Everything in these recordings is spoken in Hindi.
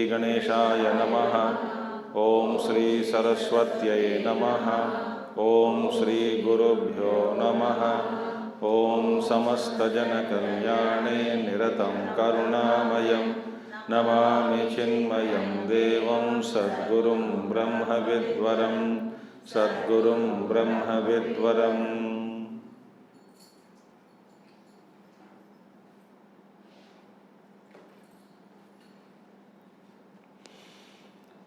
गणेशाय नमः। ओम श्री सरस्वत्यै नमः। ओम श्री गुरुभ्यो नमः। ओम समस्तजनकल्याणे निरतं करुणामयं नमामि चिन्मयं देवं सद्गुरुं ब्रह्मविद्वरं सद्गुरुं ब्रह्मविद्वरम्।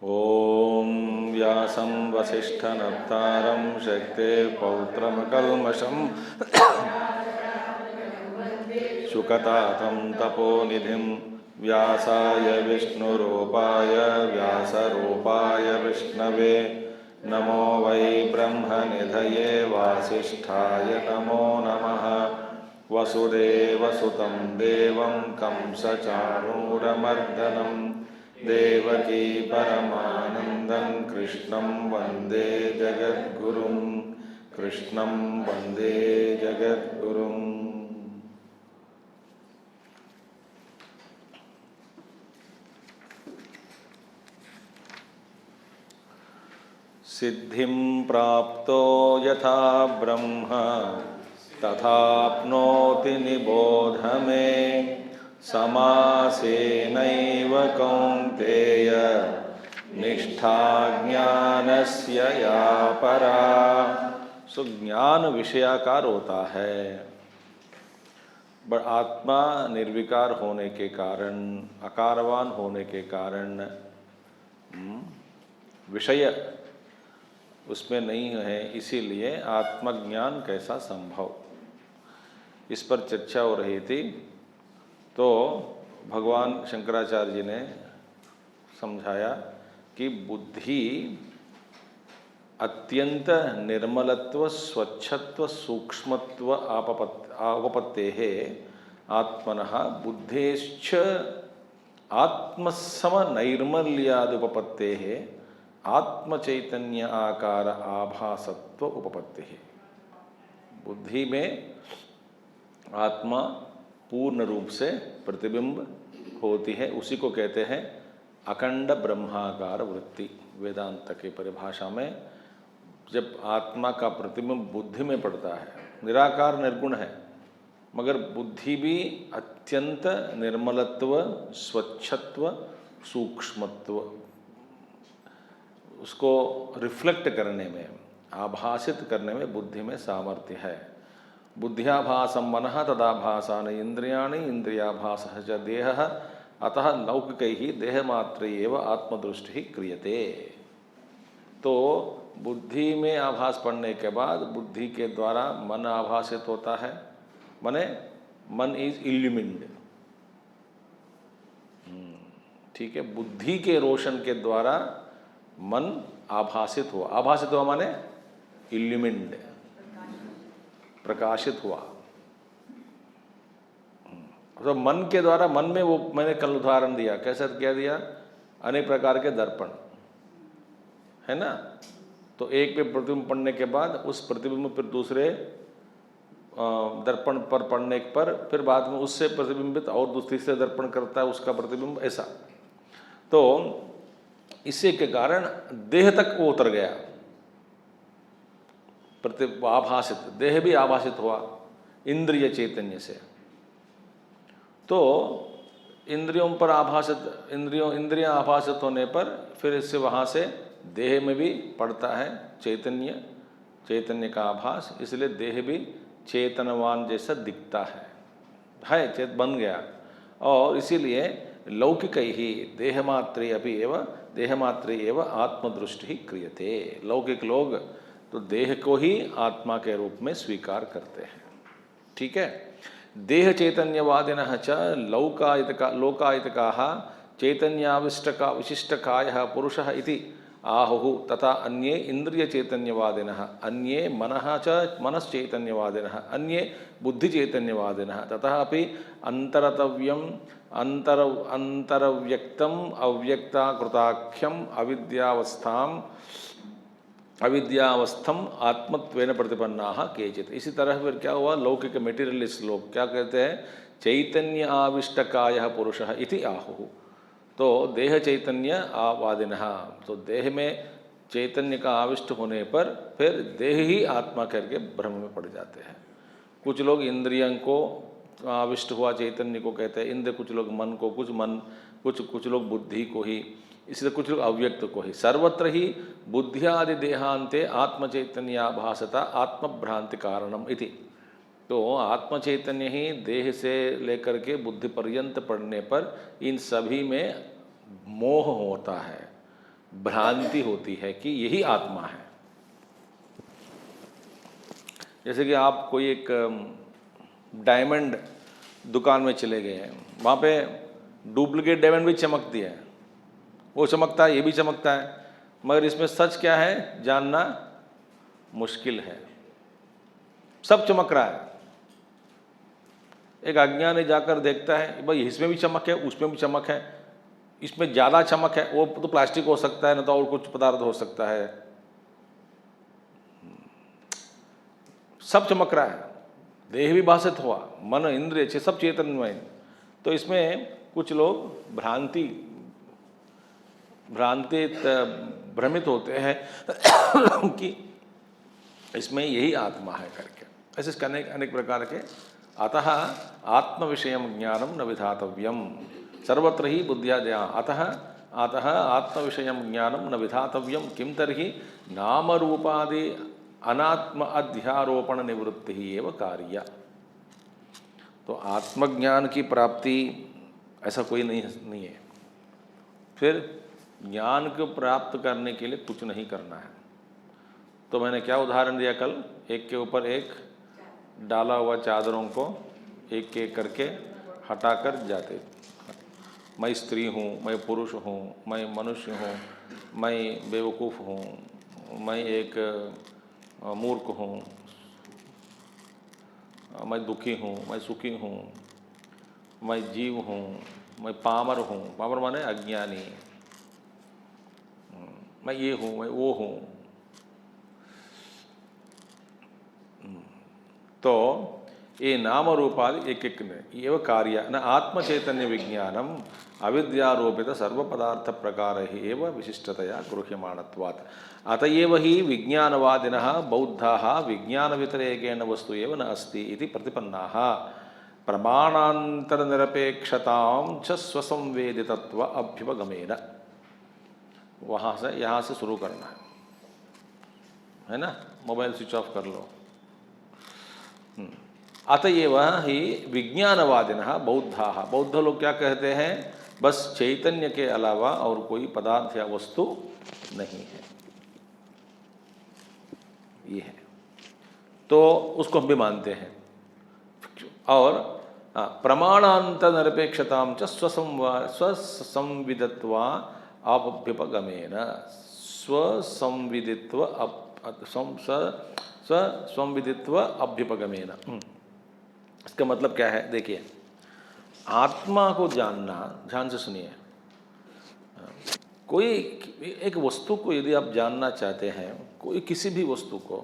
ओम व्यासं वसिष्ठनप्तारं शक्तेर्पौत्रमकल्मषं शुकतातं तपोनिधिं व्यासाय विष्णुरूपाय व्यासरूपाय विष्णवे नमो वै ब्रह्मनिधये वासिष्ठाय नमो नमः। वसुदेवसुतं देवं कंसचाणूरमर्दनं देवकी परमानन्दं कृष्णं वन्दे जगद्गुरुं कृष्णं वन्दे जगद्गुरुम्। सिद्धिं प्राप्तो यथा ब्रह्म तथाप्नोति निबोध मे समासेनैव कौन्तेय निष्ठा ज्ञानस्य या परा। सो ज्ञान विषयाकार होता है, पर आत्मा निर्विकार होने के कारण, आकारवान होने के कारण विषय उसमें नहीं है, इसीलिए आत्मज्ञान कैसा संभव, इस पर चर्चा हो रही थी। तो भगवान शंकराचार्य जी ने समझाया कि बुद्धि अत्यंत निर्मलत्व स्वच्छत्व सूक्ष्मत्व आवपत्तेः आत्मनः बुद्धेश्च आत्मसम नैर्मल्यादुपपत्तेः आत्मचैतन्य आकार आभासत्व उपपत्ति है। बुद्धि में आत्मा पूर्ण रूप से प्रतिबिंब होती है, उसी को कहते हैं अखंड ब्रह्माकार वृत्ति। वेदांत के परिभाषा में जब आत्मा का प्रतिबिंब बुद्धि में पड़ता है, निराकार निर्गुण है, मगर बुद्धि भी अत्यंत निर्मलत्व स्वच्छत्व सूक्ष्मत्व उसको रिफ्लेक्ट करने में, आभासित करने में बुद्धि में सामर्थ्य है। बुद्ध्याभासं मनः तदाभासानि इंद्रियाणि इंद्रियाभासः च देहः अतः लौकिकैः देहमात्रैव आत्मदृष्टि क्रियते। तो बुद्धि में आभास पड़ने के बाद बुद्धि के द्वारा मन आभासित होता है, माने मन इज इल्यूमिन्ड। ठीक है, बुद्धि के रोशन के द्वारा मन आभासित हुआ। आभासित हुआ माने इल्यूमिन्ड, प्रकाशित हुआ। तो मन के द्वारा, मन में वो मैंने कल उदाहरण दिया, कैसे क्या दिया, अनेक प्रकार के दर्पण है ना। तो एक पे प्रतिबिंब पड़ने के बाद उस प्रतिबिंब फिर दूसरे दर्पण पर पड़ने पर फिर बाद में उससे प्रतिबिंबित और दूसरी से दर्पण करता है उसका प्रतिबिंब, ऐसा। तो इसी के कारण देह तक वो उतर गया, आभासित, देह भी आभासित हुआ इंद्रिय चैतन्य से। तो इंद्रियों पर आभासित, इंद्रियां आभासित होने पर फिर इससे वहाँ से देह में भी पड़ता है चैतन्य का आभास, इसलिए देह भी चेतनवान जैसा दिखता है चेत बन गया। और इसीलिए लौकिक ही देहमात्रे एव आत्मदृष्टि क्रियते। लौकिक लोग तो देह को ही आत्मा के रूप में स्वीकार करते हैं। ठीक है। देह चैतन्यवादिनः च लोकायतिकाः चैतन्याविष्टका विशिष्टकायः पुरुषः इति आहुः तथा अन्ये इंद्रिय चैतन्यवादिनः अन्ये मनश्चैतन्यवादिनः अन्ये बुद्धिचैतन्यवादिनः तथा अपि अंतरतव्यम अंतरव्यक्तम अव्यक्ताकृताख्यम अविद्यावस्थम आत्मत्वेन प्रतिपन्नाः केचित्। इसी तरह फिर क्या हुआ, लौकिक मेटीरियलिस्ट लोग क्या कहते हैं, चैतन्य आविष्टकायः पुरुषः इति आहुः। तो देह चैतन्य आवादिनः, तो देह में चैतन्य का आविष्ट होने पर फिर देह ही आत्मा करके भ्रम में पड़ जाते हैं। कुछ लोग इंद्रियों को आविष्ट हुआ चैतन्य को कहते हैं इंद्र, कुछ लोग मन को, कुछ लोग बुद्धि को ही, इसलिए कुछ लोग अव्यक्त को ही। सर्वत्र ही बुद्धियादि देहांते आत्मचैतन्याभासता आत्मभ्रांति कारणम इति। तो आत्मचैतन्य ही देह से लेकर के बुद्धि पर्यंत पड़ने पर इन सभी में मोह होता है, भ्रांति होती है कि यही आत्मा है। जैसे कि आप कोई एक डायमंड दुकान में चले गए हैं, वहाँ पे डुप्लीकेट डायमंड भी चमकती है, वो चमकता है, ये भी चमकता है, मगर इसमें सच क्या है जानना मुश्किल है। सब चमक रहा है, एक अज्ञानी जाकर देखता है भाई इसमें भी चमक है, उसमें भी चमक है, इसमें ज़्यादा चमक है, वो तो प्लास्टिक हो सकता है, ना तो और कुछ पदार्थ हो सकता है, सब चमक रहा है, देह भी भाषित हुआ, मन इंद्रिय सब चैतन्यमय। तो इसमें कुछ लोग भ्रमित होते हैं कि इसमें यही आत्मा है करके। ऐसे अनेक प्रकार के। अतः आत्म विषय ज्ञानम न विधातव्यम सर्वत्र ही बुद्धियादया। अतः आत्म विषय ज्ञानम न विधातव्यम किम तर्हि नाम रूपादि अनात्म अध्यारोपण निवृत्ति ही एवं कार्य। तो आत्मज्ञान की प्राप्ति ऐसा कोई नहीं है। फिर ज्ञान को प्राप्त करने के लिए कुछ नहीं करना है। तो मैंने क्या उदाहरण दिया कल, एक के ऊपर एक डाला हुआ चादरों को एक एक करके हटाकर जाते। मैं स्त्री हूँ, मैं पुरुष हूँ, मैं मनुष्य हूँ, मैं बेवकूफ़ हूँ, मैं एक मूर्ख हूँ, मैं दुखी हूँ, मैं सुखी हूँ, मैं जीव हूँ, मैं पामर हूँ। पामर माने अज्ञानी। मैं ये हूँ, मैं वो हूँ। तो ये नाम रूपादि एक एक एव कार्य न आत्म चैतन्य विज्ञानम अविद्यारोपित सर्व पदार्थ प्रकार एव विशिष्टतया गृह्यमाणत्वात्। अतएव ही विज्ञानवादिनः बौद्धाः विज्ञान व्यतिरेकेण वस्तु एव न अस्ति इति प्रतिपन्नाः प्रमाणांतर निरपेक्षतां च स्वसंवेदितत्व अभ्युपगमेन। वहाँ से यहाँ से शुरू करना है ना। मोबाइल स्विच ऑफ कर लो। अतएव ही विज्ञानवादिनः बौद्धाः, बौद्ध लोग क्या कहते हैं, बस चैतन्य के अलावा और कोई पदार्थ या वस्तु नहीं है, ये है। तो उसको हम भी मानते हैं। और प्रमाणांतर निरपेक्षतां च स्वसंविदित्वा अभ्युपगमेन। स्वसंविदित्व अभ्युपगमेन। इसका मतलब क्या है, देखिए, आत्मा को जानना, ध्यान से सुनिए। कोई एक वस्तु को यदि आप जानना चाहते हैं, कोई किसी भी वस्तु को,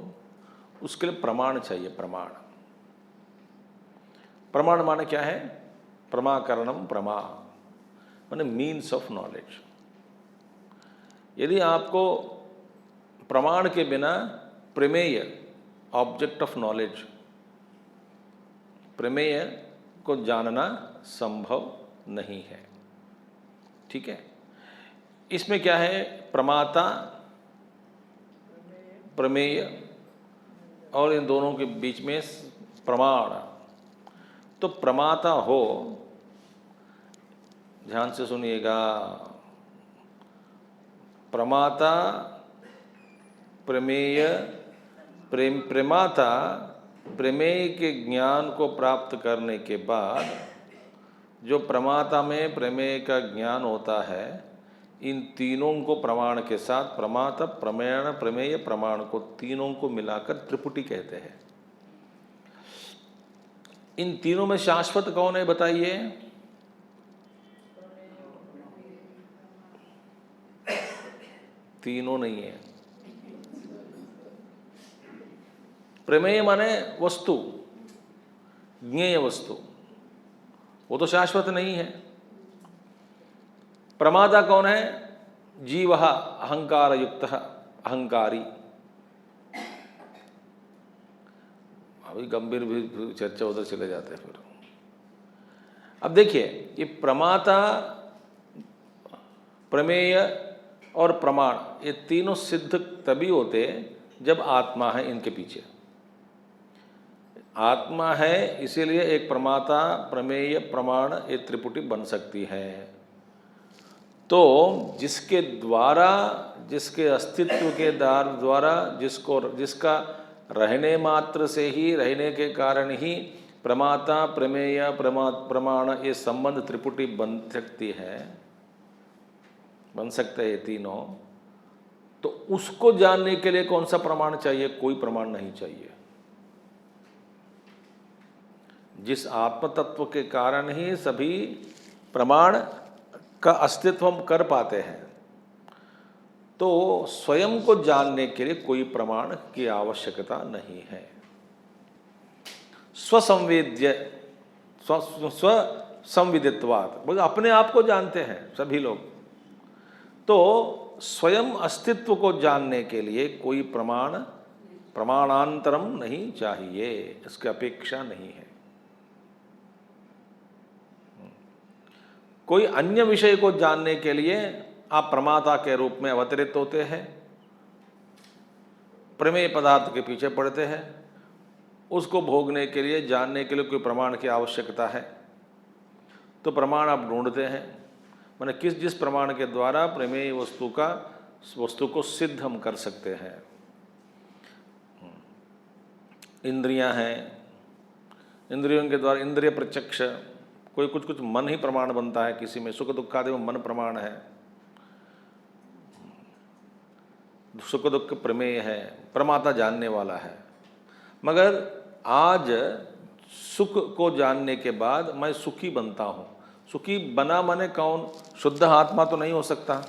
उसके लिए प्रमाण चाहिए। प्रमाण माने क्या है, प्रमाकरणम प्रमा माने मीन्स ऑफ नॉलेज। यदि आपको प्रमाण के बिना प्रमेय, ऑब्जेक्ट ऑफ नॉलेज, प्रमेय को जानना संभव नहीं है। ठीक है। इसमें क्या है, प्रमाता, प्रमेय और इन दोनों के बीच में प्रमाण। तो प्रमाता हो, ध्यान से सुनिएगा, प्रमाता, प्रमेय प्रमाता प्रमेय के ज्ञान को प्राप्त करने के बाद जो प्रमाता में प्रमेय का ज्ञान होता है, इन तीनों को प्रमाण के साथ प्रमाता प्रमेय प्रमेय प्रमाण को तीनों को मिलाकर त्रिपुटी कहते हैं। इन तीनों में शाश्वत कौन है बताइए? तीनों नहीं है। प्रमेय माने वस्तु, ज्ञेय वस्तु, वो तो शाश्वत नहीं है। प्रमाता कौन है? जीव, अहंकार युक्त, अहंकारी। अभी गंभीर भी चर्चा उधर चले जाते हैं। फिर अब देखिए, ये प्रमाता, प्रमेय और प्रमाण, ये तीनों सिद्ध तभी होते जब आत्मा है इनके पीछे। आत्मा है इसीलिए एक प्रमाता प्रमेय प्रमाण ये त्रिपुटी बन सकती है। तो जिसके द्वारा, जिसके अस्तित्व के द्वारा, जिसका रहने मात्र से ही, रहने के कारण ही प्रमाता प्रमेय प्रमाण ये संबंध त्रिपुटी बन सकती है, बन सकते हैं ये तीनों। तो उसको जानने के लिए कौन सा प्रमाण चाहिए? कोई प्रमाण नहीं चाहिए। जिस आत्म तत्व के कारण ही सभी प्रमाण का अस्तित्व हम कर पाते हैं, तो स्वयं को जानने के लिए कोई प्रमाण की आवश्यकता नहीं है। स्वसंवेद्य, स्वसंविदित्वात्, बोले अपने आप को जानते हैं सभी लोग। तो स्वयं अस्तित्व को जानने के लिए कोई प्रमाणांतरम नहीं चाहिए, इसकी अपेक्षा नहीं है। कोई अन्य विषय को जानने के लिए आप प्रमाता के रूप में अवतरित होते हैं, प्रमेय पदार्थ के पीछे पड़ते हैं, उसको भोगने के लिए, जानने के लिए कोई प्रमाण की आवश्यकता है, तो प्रमाण आप ढूंढते हैं। माने जिस प्रमाण के द्वारा प्रमेय वस्तु को सिद्ध हम कर सकते हैं। इंद्रियां हैं, इंद्रियों के द्वारा इंद्रिय प्रत्यक्ष, कोई कुछ मन ही प्रमाण बनता है किसी में, सुख दुख आदि में मन प्रमाण है, सुख दुख प्रमेय है, प्रमाता जानने वाला है। मगर आज सुख को जानने के बाद मैं सुखी बनता हूँ। सुखी बना माने कौन? शुद्ध आत्मा तो नहीं हो सकता।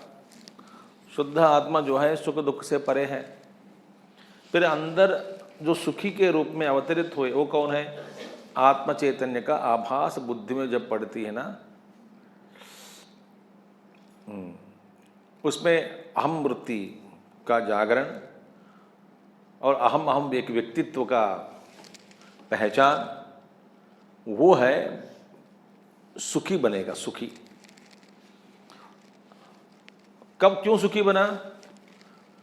शुद्ध आत्मा जो है सुख दुख से परे है। फिर अंदर जो सुखी के रूप में अवतरित हुए वो कौन है? आत्म चैतन्य का आभास बुद्धि में जब पड़ती है ना, उसमें अहम वृत्ति का जागरण और अहम एक व्यक्तित्व का पहचान, वो है सुखी बनेगा। सुखी कब, क्यों सुखी बना?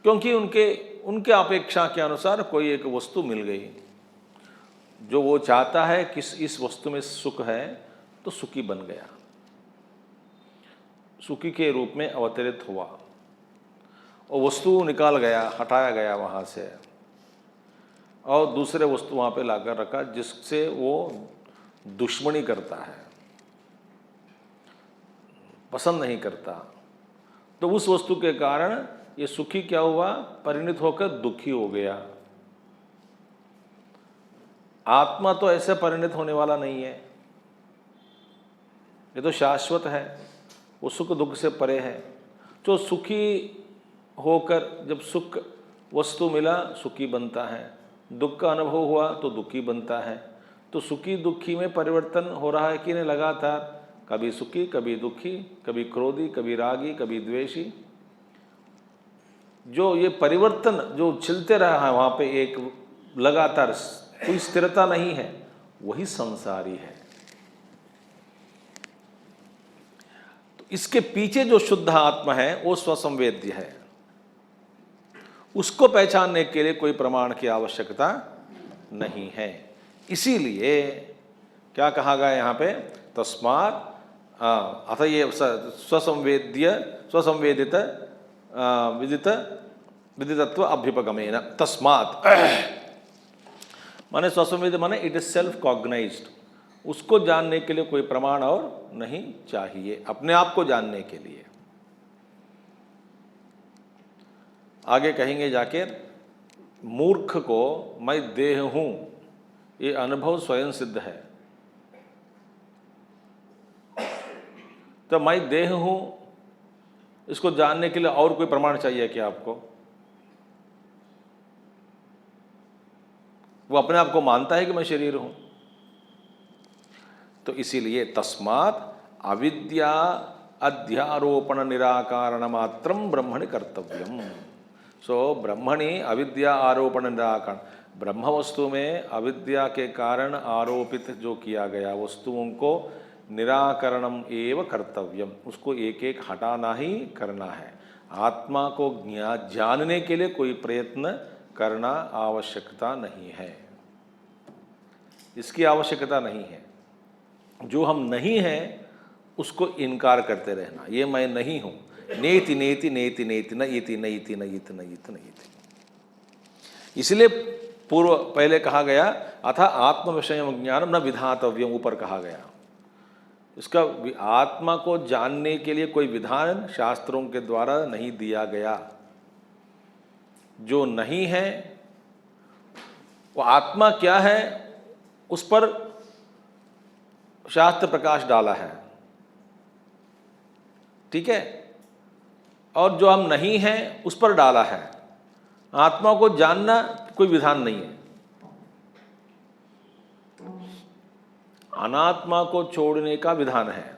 क्योंकि उनके अपेक्षा के अनुसार कोई एक वस्तु मिल गई जो वो चाहता है कि इस वस्तु में सुख है, तो सुखी बन गया, सुखी के रूप में अवतरित हुआ और वस्तु निकाल गया, हटाया गया वहाँ से और दूसरे वस्तु वहाँ पे लाकर रखा जिससे वो दुश्मनी करता है, पसंद नहीं करता। तो उस वस्तु के कारण ये सुखी क्या हुआ? परिणित होकर दुखी हो गया। आत्मा तो ऐसे परिणित होने वाला नहीं है, ये तो शाश्वत है, वो सुख दुख से परे है। जो सुखी होकर जब सुख वस्तु मिला सुखी बनता है, दुख का अनुभव हुआ तो दुखी बनता है। तो सुखी दुखी में परिवर्तन हो रहा है कि नहीं लगातार? कभी सुखी, कभी दुखी, कभी क्रोधी, कभी रागी, कभी द्वेषी। जो ये परिवर्तन जो चलते रहा है वहाँ पे एक लगातार, कोई स्थिरता नहीं है, वही संसारी है। तो इसके पीछे जो शुद्ध आत्मा है वो स्वसंवेद्य है। उसको पहचानने के लिए कोई प्रमाण की आवश्यकता नहीं है। इसीलिए क्या कहा गया यहाँ पे? तस्मात् अथ ये स्वसंवेदित विदितत्व अभ्युपगमेन। तस्मात् माने स्वसंवेद माने इट इज सेल्फ कॉग्नाइज्ड, उसको जानने के लिए कोई प्रमाण और नहीं चाहिए, अपने आप को जानने के लिए। आगे कहेंगे जाके, मूर्ख को मैं देह हूं ये अनुभव स्वयं सिद्ध है। तो मैं देह हूं इसको जानने के लिए और कोई प्रमाण चाहिए क्या आपको? वो अपने आप को मानता है कि मैं शरीर हूं। तो इसीलिए तस्मात् अविद्या अध्यारोपण निराकरण मात्रम ब्रह्मणि कर्तव्यम। सो ब्रह्मणि अविद्या आरोपण निराकरण, ब्रह्म वस्तु में अविद्या के कारण आरोपित जो किया गया वस्तुओं को निराकरणम एव कर्तव्यम, उसको एक एक हटाना ही करना है। आत्मा को जानने के लिए कोई प्रयत्न करना आवश्यकता नहीं है, इसकी आवश्यकता नहीं है। जो हम नहीं हैं उसको इनकार करते रहना, ये मैं नहीं हूं, नेति नेति नेति नेति न इति न इति न इति न इति न इति। इसलिए पूर्व पहले कहा गया अथा आत्म विषय ज्ञानम न विधातव्यम, ऊपर कहा गया। इसका आत्मा को जानने के लिए कोई विधान शास्त्रों के द्वारा नहीं दिया गया। जो नहीं है वो आत्मा क्या है उस पर शास्त्र प्रकाश डाला है, ठीक है, और जो हम नहीं हैं उस पर डाला है। आत्मा को जानना कोई विधान नहीं है। अनात्मा को छोड़ने का विधान है।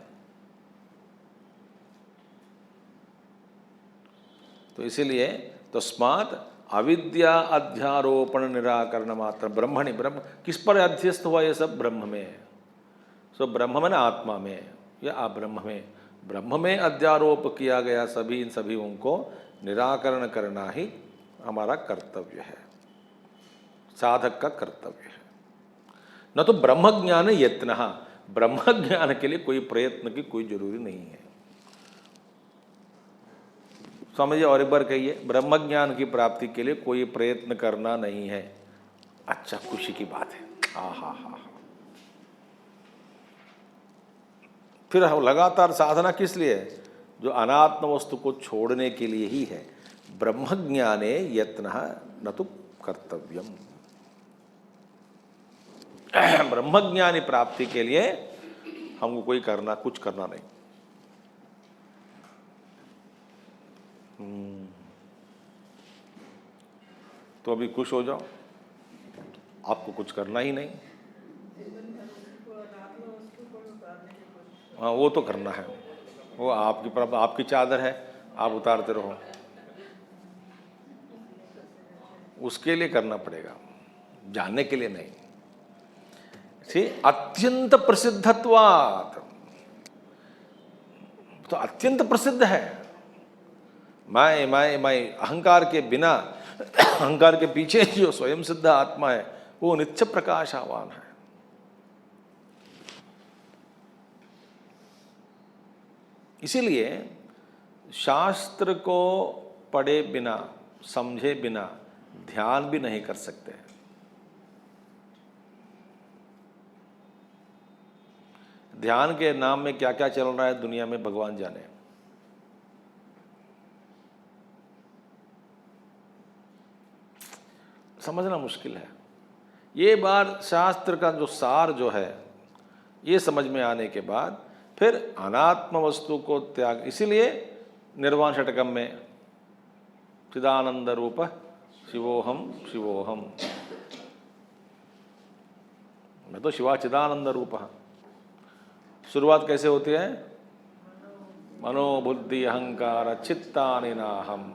तो इसीलिए तस्मात् अविद्या अध्यारोपण निराकरण मात्र ब्रह्मणि, ब्रह्म किस पर अध्यस्त हुआ ये सब? ब्रह्म में। सो ब्रह्म में, आत्मा में या अब्रह्म में, ब्रह्म में अध्यारोप किया गया सभी इन सभी को निराकरण करना ही हमारा कर्तव्य है, साधक का कर्तव्य है। न तो ब्रह्म ज्ञान यत्न, ब्रह्म ज्ञान के लिए कोई प्रयत्न की कोई जरूरी नहीं है। समझिए और एक बार कहिए, ब्रह्म ज्ञान की प्राप्ति के लिए कोई प्रयत्न करना नहीं है। अच्छा, खुशी की बात है। हा। फिर लगातार साधना किस लिए? जो अनात्म वस्तु को छोड़ने के लिए ही है। ब्रह्म ज्ञाने यत्न न तो कर्तव्यम। ब्रह्म ज्ञानी प्राप्ति के लिए हमको कोई कुछ करना नहीं। तो अभी खुश हो जाओ, आपको कुछ करना ही नहीं। हाँ, वो तो करना है, वो आपकी चादर है, आप उतारते रहो, उसके लिए करना पड़ेगा, जानने के लिए नहीं। अत्यंत प्रसिद्धत्वात्, तो अत्यंत प्रसिद्ध है। मैं अहंकार के बिना, अहंकार के पीछे जो स्वयं सिद्ध आत्मा है वो नित्य प्रकाशवान है। इसीलिए शास्त्र को पढ़े बिना, समझे बिना ध्यान भी नहीं कर सकते। ध्यान के नाम में क्या क्या चल रहा है दुनिया में भगवान जाने। समझना मुश्किल है। ये बार शास्त्र का जो सार जो है ये समझ में आने के बाद फिर अनात्म वस्तु को त्याग, इसीलिए निर्वाण षटकम में चिदानंद रूप शिवोहम शिवोहम, मैं तो शिवा चिदानंद रूप। शुरुआत कैसे होती है? मनोबुद्धि अहंकार चित्तानि नाहम।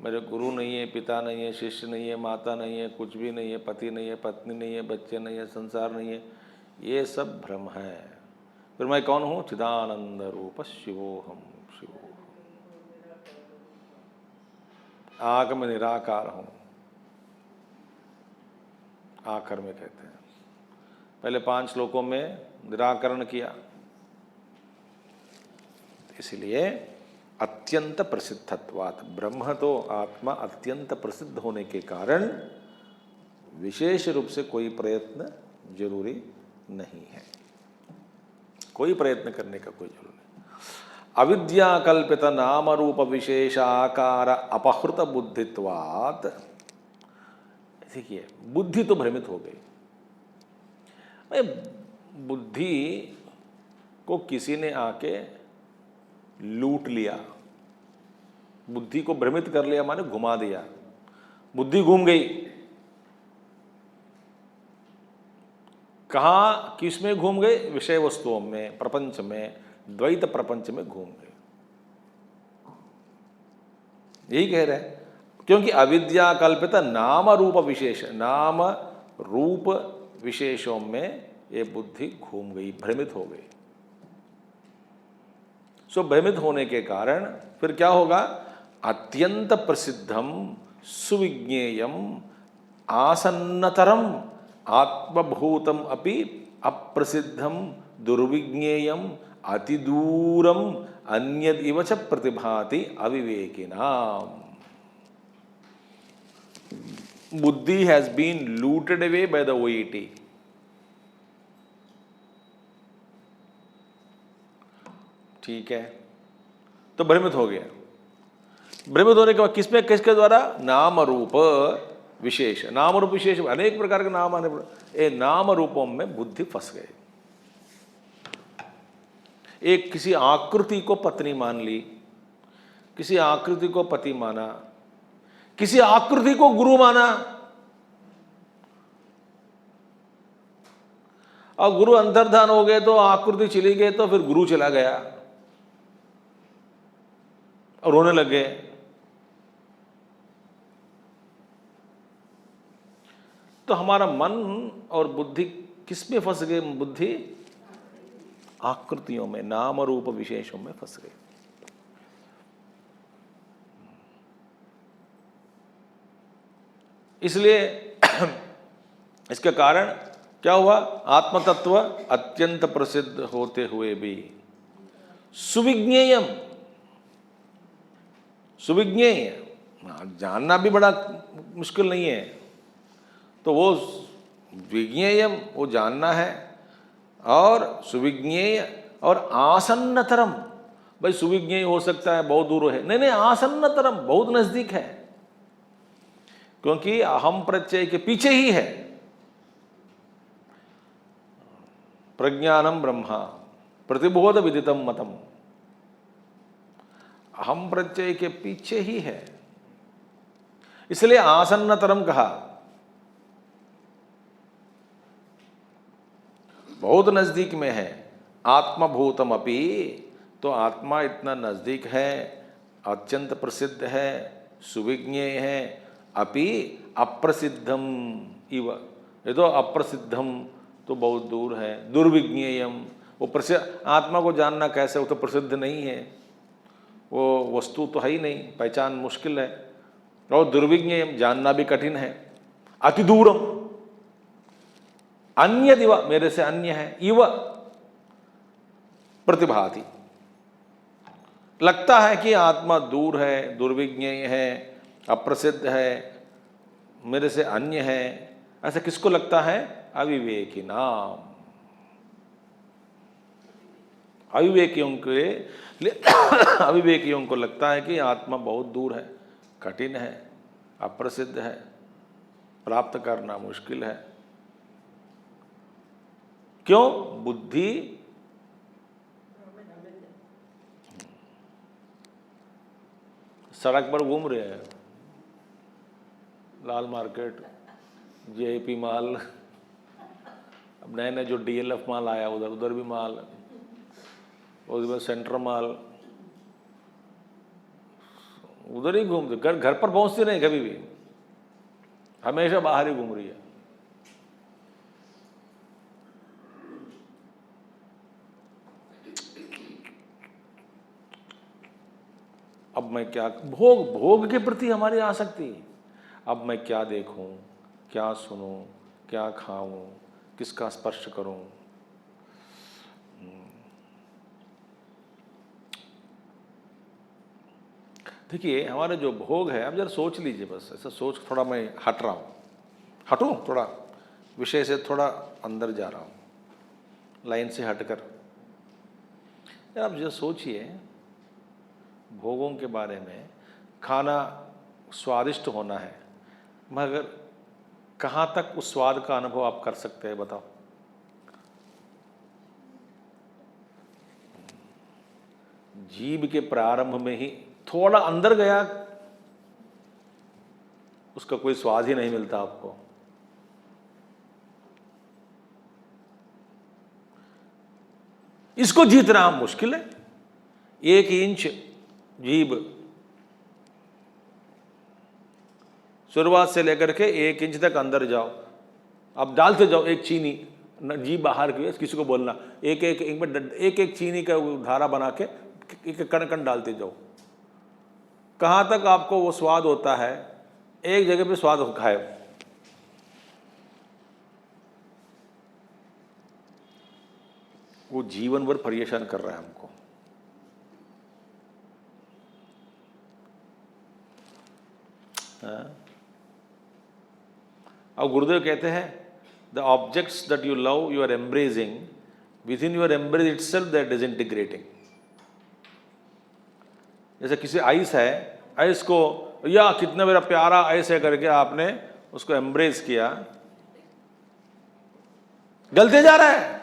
मेरे गुरु नहीं है, पिता नहीं है, शिष्य नहीं है, माता नहीं है, कुछ भी नहीं है, पति नहीं है, पत्नी नहीं है, बच्चे नहीं है, संसार नहीं है, ये सब भ्रम है। फिर मैं कौन हूँ? चिदानंद रूप शिवोहम शिवोहम। आग में निराकार हूँ, आखिर में कहते हैं। पहले 5 श्लोकों में निराकरण किया। इसलिए अत्यंत प्रसिद्धत्वात्, ब्रह्म तो आत्मा अत्यंत प्रसिद्ध होने के कारण विशेष रूप से कोई प्रयत्न जरूरी नहीं है, कोई प्रयत्न करने का कोई जरूरत नहीं। अविद्या कल्पित नाम रूप विशेष आकार अपहृत बुद्धित्वात्, देखिए बुद्धि तो भ्रमित हो गई। बुद्धि को किसी ने आके लूट लिया, बुद्धि को भ्रमित कर लिया, माने घुमा दिया, बुद्धि घूम गई। कहाँ किस में घूम गए? विषय वस्तुओं में, प्रपंच में, द्वैत प्रपंच में घूम गए। यही कह रहे हैं, क्योंकि अविद्या कल्पित नाम रूप विशेष, नाम रूप विशेषों में ये बुद्धि घूम गई, भ्रमित हो गई। सो भ्रमित होने के कारण फिर क्या होगा? अत्यंत प्रसिद्धम सुविज्ञेयम आसन्नतरम आत्मभूतम अपि अप्रसिद्धम दुर्विज्ञेयम अतिदूरम अन्यद इव च प्रतिभाति अविवेकिनाम। बुद्धि has been looted away by the OET. ठीक है, तो भ्रमित हो गया। भ्रमित होने के बाद किसके द्वारा? नाम रूप विशेष, नाम रूप विशेष, अनेक प्रकार के नाम आने पर नाम रूपों में बुद्धि फंस गए। एक किसी आकृति को पत्नी मान ली, किसी आकृति को पति माना, किसी आकृति को गुरु माना, और गुरु अंतर्धान हो गए तो आकृति चली गई, तो फिर गुरु चला गया और रोने लग गए। तो हमारा मन और बुद्धि किस में फंस गए? बुद्धि आकृतियों में, नाम रूप विशेषों में फंस गए। इसलिए इसके कारण क्या हुआ? आत्मतत्व अत्यंत प्रसिद्ध होते हुए भी सुविज्ञेयम, सुविज्ञेय जानना भी बड़ा मुश्किल नहीं है, तो वो विज्ञेयम वो जानना है, और सुविज्ञेय और आसन्नतरम। भाई सुविज्ञेय हो सकता है बहुत दूर है, नहीं नहीं, आसन्नतरम बहुत नजदीक है, क्योंकि अहम प्रत्यय के पीछे ही है। प्रज्ञानम ब्रह्मा प्रतिबोध विदितम मतम, अहम प्रत्यय के पीछे ही है, इसलिए आसन्नतरम कहा। बहुत नजदीक में है। आत्मभूतम अपि, तो आत्मा इतना नजदीक है, अत्यंत प्रसिद्ध है, सुविज्ञेय है। अपि अप्रसिद्धम इव, ये तो अप्रसिद्धम तो बहुत दूर है। दुर्विज्ञेयम, वो प्रसिद्ध, आत्मा को जानना कैसे? वो तो प्रसिद्ध नहीं है, वो वस्तु तो है ही नहीं, पहचान मुश्किल है। और दुर्विज्ञेयम, जानना भी कठिन है। अतिदूरम, अन्य दिवा, मेरे से अन्य है। इव प्रतिभाति, लगता है कि आत्मा दूर है, दुर्विज्ञेय है, अप्रसिद्ध है, मेरे से अन्य है। ऐसा किसको लगता है? अविवेकी नाम, अविवेकियों के अविवेकियों को लगता है कि आत्मा बहुत दूर है, कठिन है, अप्रसिद्ध है, प्राप्त करना मुश्किल है। क्यों? बुद्धि सड़क पर घूम रहे हैं, लाल मार्केट, जेपी माल, अब नए नए जो डीएलएफ माल आया उधर, उधर भी माल, उसमें सेंटर माल, उधर ही घूमते, घर पर पहुंचती नहीं कभी भी, हमेशा बाहर ही घूम रही है। अब मैं क्या, भोग के प्रति हमारी आसक्ति, अब मैं क्या देखूं, क्या सुनूं, क्या खाऊं, किसका स्पर्श करूं। देखिए हमारे जो भोग है, आप जरा सोच लीजिए, बस ऐसा सोच, थोड़ा मैं हट रहा हूँ, हटूँ थोड़ा विषय से, थोड़ा अंदर जा रहा हूँ, लाइन से हटकर। यार आप जो सोचिए भोगों के बारे में, खाना स्वादिष्ट होना है, मगर कहाँ तक उस स्वाद का अनुभव आप कर सकते हैं बताओ? जीभ के प्रारंभ में ही थोड़ा अंदर गया, उसका कोई स्वाद ही नहीं मिलता आपको। इसको जीतना मुश्किल है। 1 इंच जीभ, शुरुआत से लेकर के 1 इंच तक अंदर जाओ, अब डालते जाओ एक चीनी, जीभ बाहर की, किसी को बोलना एक एक चीनी का धारा बना के एक कण कण डालते जाओ, कहाँ तक आपको वो स्वाद होता है? एक जगह पे स्वाद खाए, वो जीवन भर परेशान कर रहा है हमको। अब गुरुदेव कहते हैं the objects that you love you are embracing, within your embrace itself that disintegrating. जैसे किसी आइस है, आइस को या कितना मेरा प्यारा आइस है करके आपने उसको एम्ब्रेज किया, गलते जा रहा है।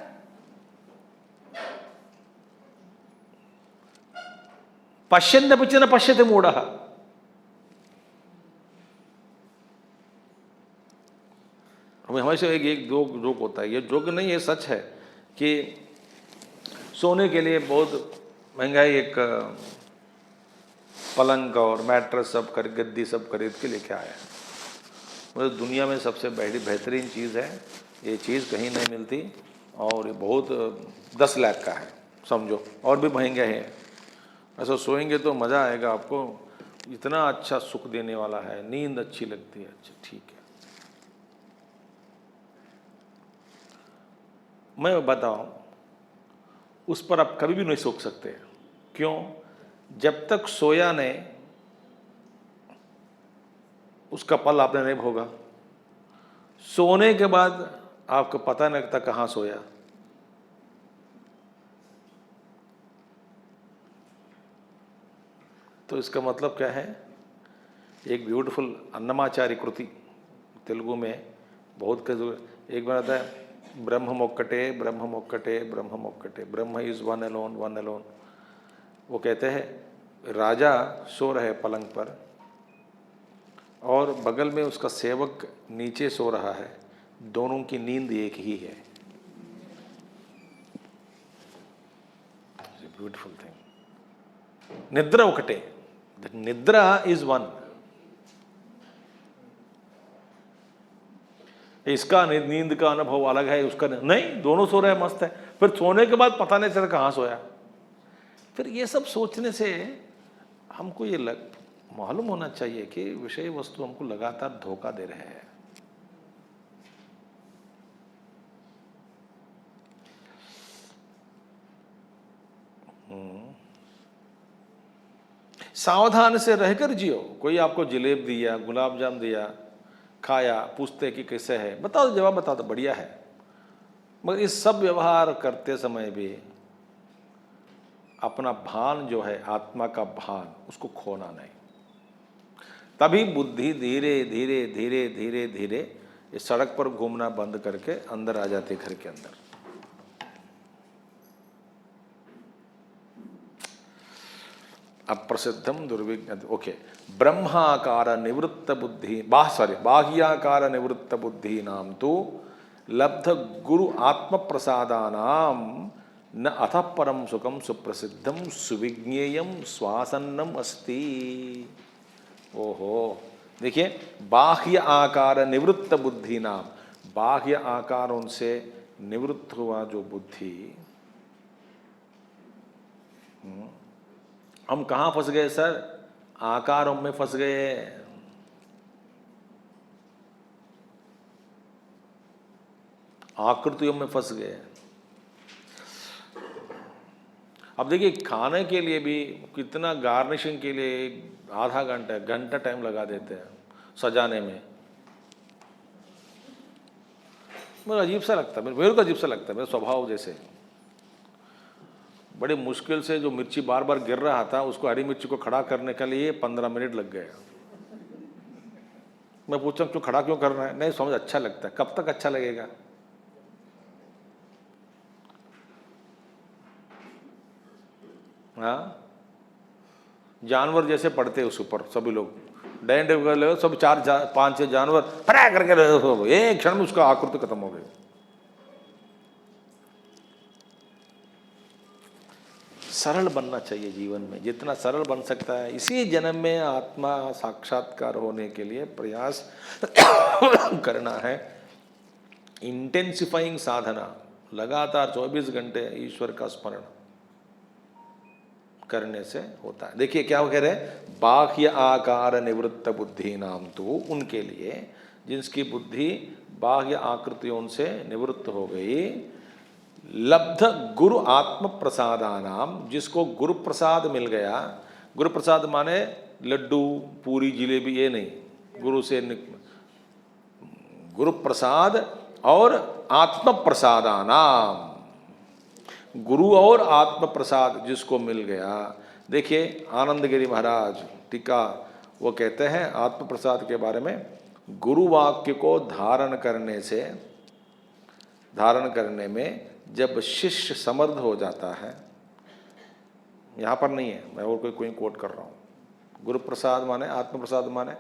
पश्यन्ते पिच्चन पश्यते मूढ़ः। हमें हमेशा एक जोक होता है, ये जोक नहीं, ये सच है कि सोने के लिए बहुत महंगाई एक पलंग और मैट्रेस सब खरीद, गद्दी सब खरीद के लेके आया। मतलब दुनिया में सबसे बेहतरीन चीज़ है ये, चीज़ कहीं नहीं मिलती, और ये बहुत 10 लाख का है समझो, और भी महंगे हैं। ऐसा सोएंगे तो मज़ा आएगा आपको, इतना अच्छा सुख देने वाला है, नींद अच्छी लगती है। अच्छा ठीक है, मैं बताऊं, उस पर आप कभी भी नहीं सोच सकते। क्यों? जब तक सोया ने उसका पल आपने नहीं भोगा, सोने के बाद आपको पता नहीं लगता कहाँ सोया। तो इसका मतलब क्या है? एक ब्यूटीफुल अन्नमाचार्य कृति तेलुगु में बहुत एक बार आता है, ब्रह्म मोक्कटे ब्रह्म मोक्कटे ब्रह्म मोक्कटे, ब्रह्म is one alone one alone. वो कहते हैं राजा सो रहे पलंग पर और बगल में उसका सेवक नीचे सो रहा है, दोनों की नींद एक ही है। Beautiful thing. निद्रा ఒకటే, निद्रा इज वन। इसका नींद का अनुभव अलग है, उसका नहीं, दोनों सो रहे हैं, मस्त है। फिर सोने के बाद पता नहीं चला कहाँ सोया। फिर ये सब सोचने से हमको ये मालूम होना चाहिए कि विषय वस्तु हमको लगातार धोखा दे रहे हैं। सावधान से रहकर जियो। कोई आपको जलेब दिया, गुलाब जाम दिया, खाया, पूछते कि कैसे है, बताओ, जवाब बता दो, बढ़िया है। मगर इस सब व्यवहार करते समय भी अपना भान जो है, आत्मा का भान, उसको खोना नहीं। तभी बुद्धि धीरे धीरे धीरे धीरे धीरे इस सड़क पर घूमना बंद करके अंदर आ जाती है, घर के अंदर। अप्रसिद्धम दुर्विज्ञ, ओके। ब्रह्माकार निवृत्त बुद्धि, बाह्याकार निवृत्त बुद्धि नाम तो लब्ध गुरु आत्म प्रसादानाम न अथ परम सुखम सुप्रसिद्धम सुविज्ञेयम स्वासन्नम अस्ति। ओहो, देखिए, बाह्य आकार निवृत्त बुद्धि नाम, बाह्य आकारों से निवृत्त हुआ जो बुद्धि। हम कहाँ फंस गए सर? आकारों में फंस गए। आकृतियों में फंस गए। अब देखिए खाने के लिए भी कितना गार्निशिंग के लिए आधा घंटा टाइम लगा देते हैं सजाने में। मुझे अजीब सा लगता है, मेरे को अजीब सा लगता है, मेरे स्वभाव जैसे। बड़ी मुश्किल से जो मिर्ची बार बार गिर रहा था उसको, हरी मिर्ची को खड़ा करने के लिए 15 मिनट लग गए। मैं पूछता हूँ क्यों खड़ा क्यों कर रहा है? नहीं समझ, अच्छा लगता है। कब तक अच्छा लगेगा? हाँ, जानवर जैसे पड़ते हैं उस ऊपर सभी लोग, डैंड वगैरह सब 4-5-6 जानवर फटा करके एक क्षण में उसका आकृति खत्म हो गई। सरल बनना चाहिए जीवन में, जितना सरल बन सकता है। इसी जन्म में आत्मा साक्षात्कार होने के लिए प्रयास करना है। इंटेंसिफाइंग साधना, लगातार 24 घंटे ईश्वर का स्मरण करने से होता है। देखिए क्या कह रहे हैं, बाह्य आकार निवृत्त बुद्धि नाम, तो उनके लिए जिसकी बुद्धि बाह्य आकृतियों से निवृत्त हो गई, लब्ध गुरु आत्म प्रसादानाम, जिसको गुरु प्रसाद मिल गया। गुरु प्रसाद माने लड्डू पूरी जिलेबी, ये नहीं, गुरु से गुरु प्रसाद और आत्म प्रसादानाम, गुरु और आत्म प्रसाद जिसको मिल गया। देखिए आनंदगिरी महाराज टीका वो कहते हैं आत्म प्रसाद के बारे में, गुरु वाक्य को धारण करने में जब शिष्य समर्थ हो जाता है, यहाँ पर नहीं है, मैं और कोई कोट कर रहा हूँ। गुरु प्रसाद माने आत्म प्रसाद माने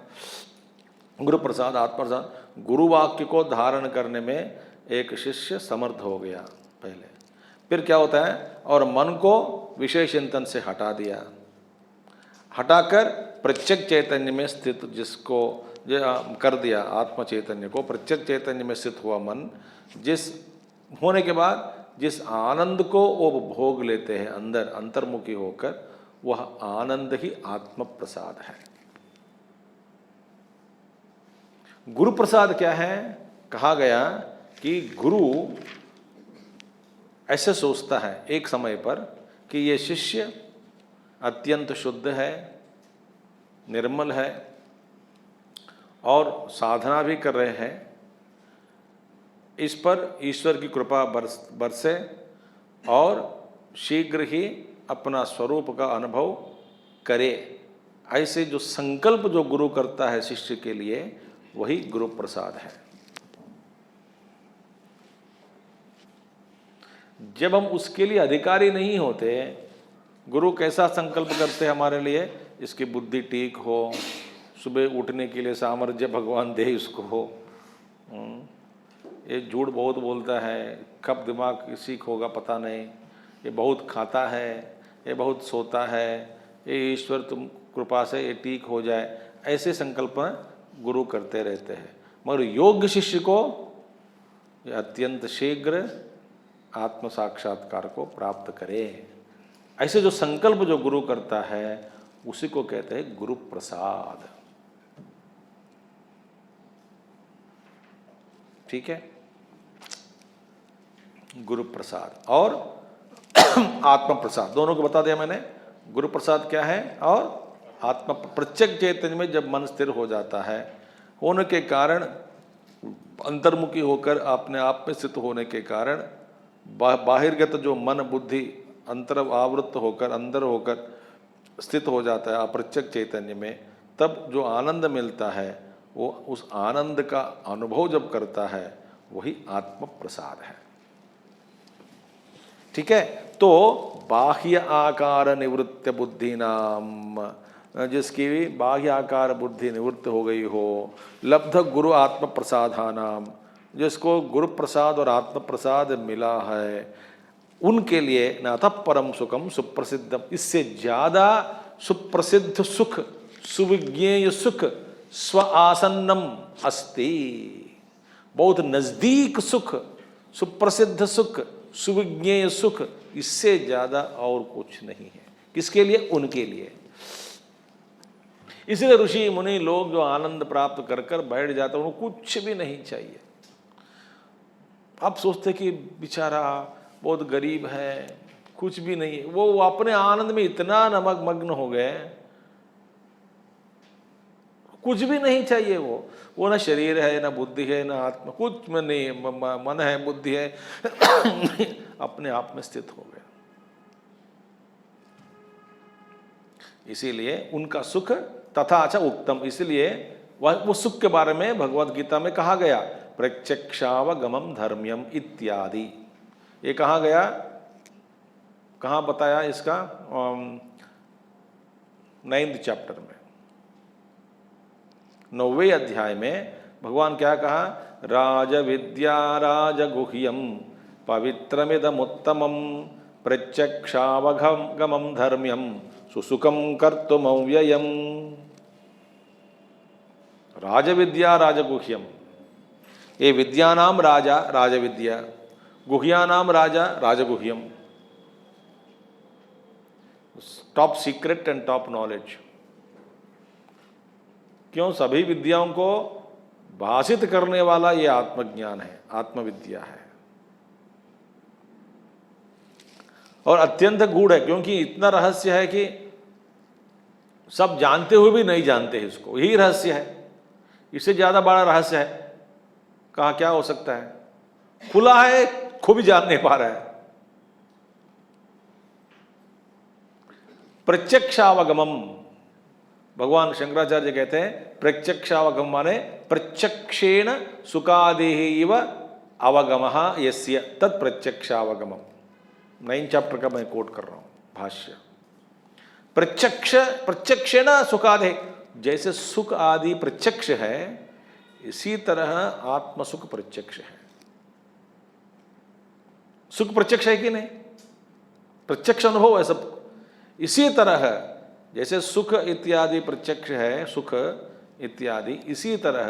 गुरु प्रसाद आत्म प्रसाद, गुरु वाक्य को धारण करने में एक शिष्य समर्थ हो गया पहले, फिर क्या होता है, और मन को विषय चिंतन से हटा दिया, हटाकर प्रत्यक्ष चैतन्य में स्थित, जिसको कर दिया आत्म चैतन्य को, प्रत्यक्ष चैतन्य में स्थित हुआ मन, जिस होने के बाद जिस आनंद को वो भोग लेते हैं अंदर अंतर्मुखी होकर, वह आनंद ही आत्म प्रसाद है। गुरु प्रसाद क्या है? कहा गया कि गुरु ऐसे सोचता है एक समय पर कि ये शिष्य अत्यंत शुद्ध है, निर्मल है और साधना भी कर रहे हैं, इस पर ईश्वर की कृपा बरसे और शीघ्र ही अपना स्वरूप का अनुभव करे। ऐसे जो संकल्प जो गुरु करता है शिष्य के लिए, वही गुरु प्रसाद है। जब हम उसके लिए अधिकारी नहीं होते, गुरु कैसा संकल्प करते हैं हमारे लिए, इसकी बुद्धि ठीक हो, सुबह उठने के लिए सामर्थ्य भगवान दे इसको हो, ये झूठ बहुत बोलता है, कब दिमाग इसी को होगा पता नहीं, ये बहुत खाता है, ये बहुत सोता है, ये ईश्वर तुम कृपा से ये ठीक हो जाए, ऐसे संकल्प गुरु करते रहते हैं। मगर योग्य शिष्य को ये अत्यंत शीघ्र आत्म साक्षात्कार को प्राप्त करे, ऐसे जो संकल्प जो गुरु करता है उसी को कहते हैं गुरु प्रसाद। ठीक है, गुरु प्रसाद और आत्म प्रसाद दोनों को बता दिया मैंने। गुरु प्रसाद क्या है और आत्म प्रत्यक्ष चैतन्य में जब मन स्थिर हो जाता है, होने के कारण अंतर्मुखी होकर अपने आप में स्थित होने के कारण बाहिर्गत जो मन बुद्धि अंतर आवृत्त होकर अंदर होकर स्थित हो जाता है अप्रत्यक्ष चैतन्य में, तब जो आनंद मिलता है वो उस आनंद का अनुभव जब करता है वही आत्म प्रसाद है। ठीक है, तो बाह्य आकार निवृत्त बुद्धि नाम, जिसकी भी बाह्य आकार बुद्धि निवृत्त हो गई हो, लब्ध गुरु आत्म प्रसादानाम, जिसको गुरु प्रसाद और आत्म प्रसाद मिला है, उनके लिए नाथ परम सुखम सुप्रसिद्धम, इससे ज्यादा सुप्रसिद्ध सुख सुविज्ञेय सुख स्व आसन्नम अस्ति, बहुत नजदीक सुख सुप्रसिद्ध सुख सुविज्ञेय सुख, इससे ज्यादा और कुछ नहीं है। किसके लिए? उनके लिए। इसलिए ऋषि मुनि लोग जो आनंद प्राप्त कर कर बैठ जाते हैं, उनको कुछ भी नहीं चाहिए। आप सोचते कि बेचारा बहुत गरीब है, कुछ भी नहीं है। वो अपने आनंद में इतना नमक मग्न हो गए, कुछ भी नहीं चाहिए। वो ना शरीर है, ना बुद्धि है, ना आत्मा, कुछ में नहीं, मन है, बुद्धि है अपने आप में स्थित हो गए। इसीलिए उनका सुख तथा च उत्तम, इसलिए वो सुख के बारे में भगवत गीता में कहा गया, प्रत्यक्षावगमम धर्म्यम इत्यादि। ये कहा गया, कहाँ बताया इसका? 9th चैप्टर में, 9वें अध्याय में भगवान क्या कहा? राज विद्या राजगुह्यम पवित्रमिदमुत्तमम प्रत्यक्षावगमम धर्म्यम सुसुखम कर्तुमव्ययम। राजविद्या राजगुह्यम, ये विद्यानाम राजा राजविद्या, गुह्यानाम राजा राजगुह्यम, top secret and top knowledge. क्यों? सभी विद्याओं को भाषित करने वाला ये आत्मज्ञान है, आत्मविद्या है, और अत्यंत गूढ़ है, क्योंकि इतना रहस्य है कि सब जानते हुए भी नहीं जानते हैं इसको। यही रहस्य है, इससे ज्यादा बड़ा रहस्य है कहा क्या हो सकता है? खुला है, खुद भी जान नहीं पा रहा है। प्रत्यक्षावगमम, भगवान शंकराचार्य कहते हैं प्रत्यक्षावगम माने प्रत्यक्षेण सुखादेव अवगमः यस्य तत् प्रत्यक्षावगमम। 9 चैप्टर का मैं कोट कर रहा हूं भाष्य। प्रत्यक्षेण सुखादे, जैसे सुख आदि प्रत्यक्ष है, इसी तरह आत्म सुख प्रत्यक्ष है। सुख प्रत्यक्ष है कि नहीं? प्रत्यक्ष अनुभव है सब। इसी तरह जैसे सुख इत्यादि प्रत्यक्ष है, सुख इत्यादि, इसी तरह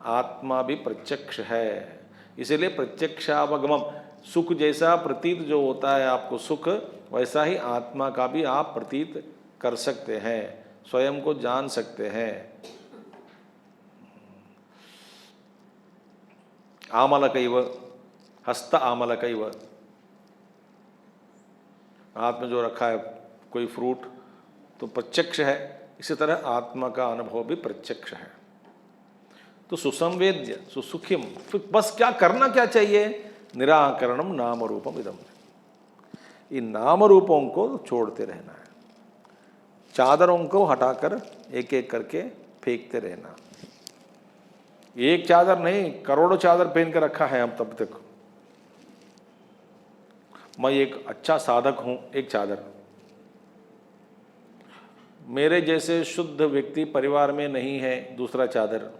आत्मा भी प्रत्यक्ष है। इसीलिए प्रत्यक्षावगमम, सुख जैसा प्रतीत जो होता है आपको सुख, वैसा ही आत्मा का भी आप प्रतीत कर सकते हैं, स्वयं को जान सकते हैं। आमलकैव, हस्त आमलकैव, हाथ में जो रखा है कोई फ्रूट तो प्रत्यक्ष है, इसी तरह आत्मा का अनुभव भी प्रत्यक्ष है। तो सुसंवेद्य सुसुखिम, फिर बस क्या करना क्या चाहिए? निराकरणम नाम रूपम इदम, इन नाम रूपों को छोड़ते रहना है, चादरों को हटाकर एक एक करके फेंकते रहना। एक चादर नहीं, करोड़ों चादर पहन कर रखा है हम तब तक। मैं एक अच्छा साधक हूं, एक चादर। मेरे जैसे शुद्ध व्यक्ति परिवार में नहीं है, दूसरा चादर।